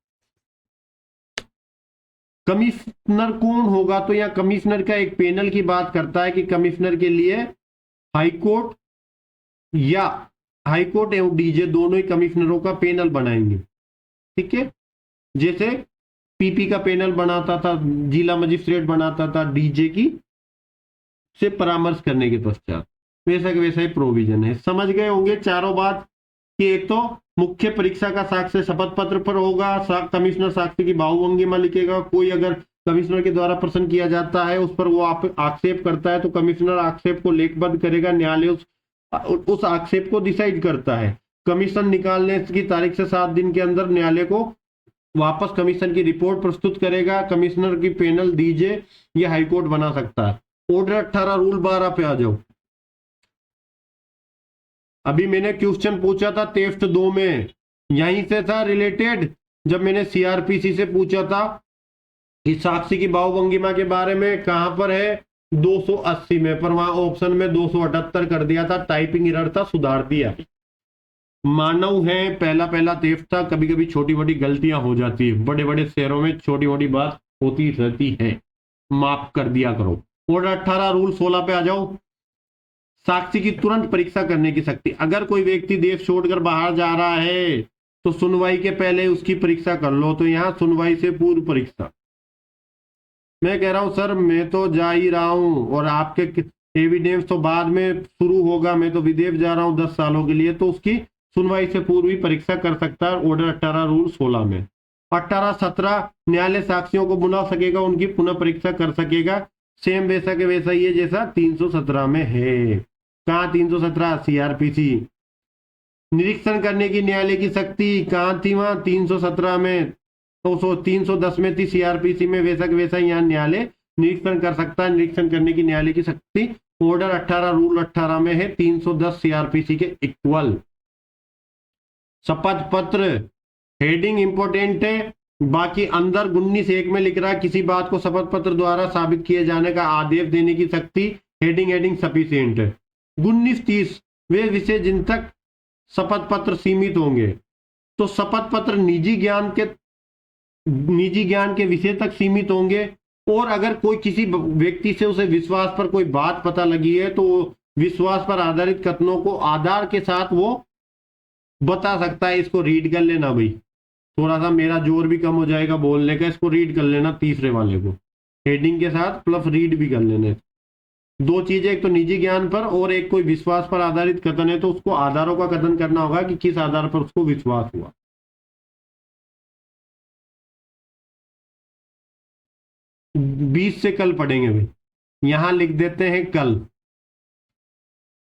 कमिश्नर कौन होगा? तो यहां कमिश्नर का एक पैनल की बात करता है कि कमिश्नर के लिए हाईकोर्ट एवं डीजे दोनों ही कमिश्नरों का पैनल बनाएंगे। ठीक है, जैसे पीपी का पैनल बनाता था, जिला मजिस्ट्रेट बनाता था डीजे की से परामर्श करने के पश्चात, वैसा वैसा ही प्रोविजन है। समझ गए होंगे चारों बात कि एक तो मुख्य परीक्षा का साक्ष्य शपथ पत्र पर होगा, कमिश्नर साक्ष्य की भावभंगिमा लिखेगा। कोई अगर कमिश्नर के द्वारा प्रश्न किया जाता है उस पर वो आक्षेप करता है तो कमिश्नर आक्षेप को लेखबद्ध करेगा, न्यायालय उस आक्षेप को डिसाइड करता है। कमीशन निकालने की तारीख से 7 दिन के अंदर न्यायालय को वापस कमीशन की रिपोर्ट प्रस्तुत करेगा। कमिश्नर की पैनल दीजिए या हाईकोर्ट बना सकता है। ऑर्डर 18 रूल 12 पे आ जाओ। अभी मैंने क्वेश्चन पूछा था टेस्ट 2 में, यहीं से था रिलेटेड, जब मैंने सीआरपीसी से पूछा था कि साक्षी की भावभंगिमा के बारे में, कहां पर है 280 में, पर वहां ऑप्शन में 278 कर दिया था, टाइपिंग एरर था, सुधार दिया। मानव है, पहला टेस्ट था, कभी कभी छोटी मोटी गलतियां हो जाती है, बड़े बड़े शहरों में छोटी मोटी बात होती रहती है, माफ कर दिया करो। ऑर्डर 18 रूल 16 पे आ जाओ। साक्षी की तुरंत परीक्षा करने की शक्ति। अगर कोई व्यक्ति देश छोड़कर बाहर जा रहा है तो सुनवाई के पहले उसकी परीक्षा कर लो। तो यहाँ सुनवाई से पूर्व परीक्षा। मैं कह रहा हूं सर मैं तो जा ही रहा हूं और आपके एविडेंस तो बाद में शुरू होगा, मैं तो विदेश जा रहा हूं 10 सालों के लिए, तो उसकी सुनवाई से पूर्व ही परीक्षा कर सकता है। ऑर्डर 18 रूल 16 में 18-17 न्यायालय साक्षियों को बुला सकेगा, उनकी पुनः परीक्षा कर सकेगा। सेम वैसा के वैसा ही है जैसा 317 में है। कहाँ 317 सीआरपीसी। निरीक्षण करने की न्यायालय की शक्ति कहाँ थी, वहां 317 में, तो 310 में थी सीआरपीसी में, वैसा के वैसा यहाँ न्यायालय निरीक्षण कर सकता है। निरीक्षण करने की न्यायालय की शक्ति ऑर्डर 18 रूल 18 में है, 310 सीआरपीसी के इक्वल। शपथ पत्र हेडिंग इंपोर्टेंट है, बाकी अंदर 19(1) में लिख रहा है किसी बात को शपथ पत्र द्वारा साबित किए जाने का आदेश देने की शक्ति। हेडिंग सफिशिएंट है। 19-30 वे विषय जिन तक शपथ पत्र सीमित होंगे। तो शपथ पत्र निजी ज्ञान के विषय तक सीमित होंगे, और अगर कोई किसी व्यक्ति से उसे विश्वास पर कोई बात पता लगी है तो विश्वास पर आधारित कथनों को आधार के साथ वो बता सकता है। इसको रीड कर लेना भाई, थोड़ा सा मेरा जोर भी कम हो जाएगा बोलने का। इसको रीड कर लेना, तीसरे वाले को हेडिंग के साथ प्लस रीड भी कर लेने। दो चीजें, एक तो निजी ज्ञान पर और एक कोई विश्वास पर आधारित कथन है, तो उसको आधारों का कथन करना होगा कि किस आधार पर उसको विश्वास हुआ। बीस से कल पढ़ेंगे भाई, यहां लिख देते हैं कल।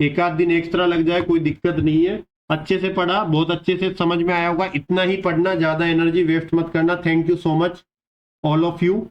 एक आध दिन एक्स्ट्रा लग जाए कोई दिक्कत नहीं है। अच्छे से पढ़ा, बहुत अच्छे से समझ में आया होगा। इतना ही पढ़ना, ज्यादा एनर्जी वेस्ट मत करना। Thank you so much all of you.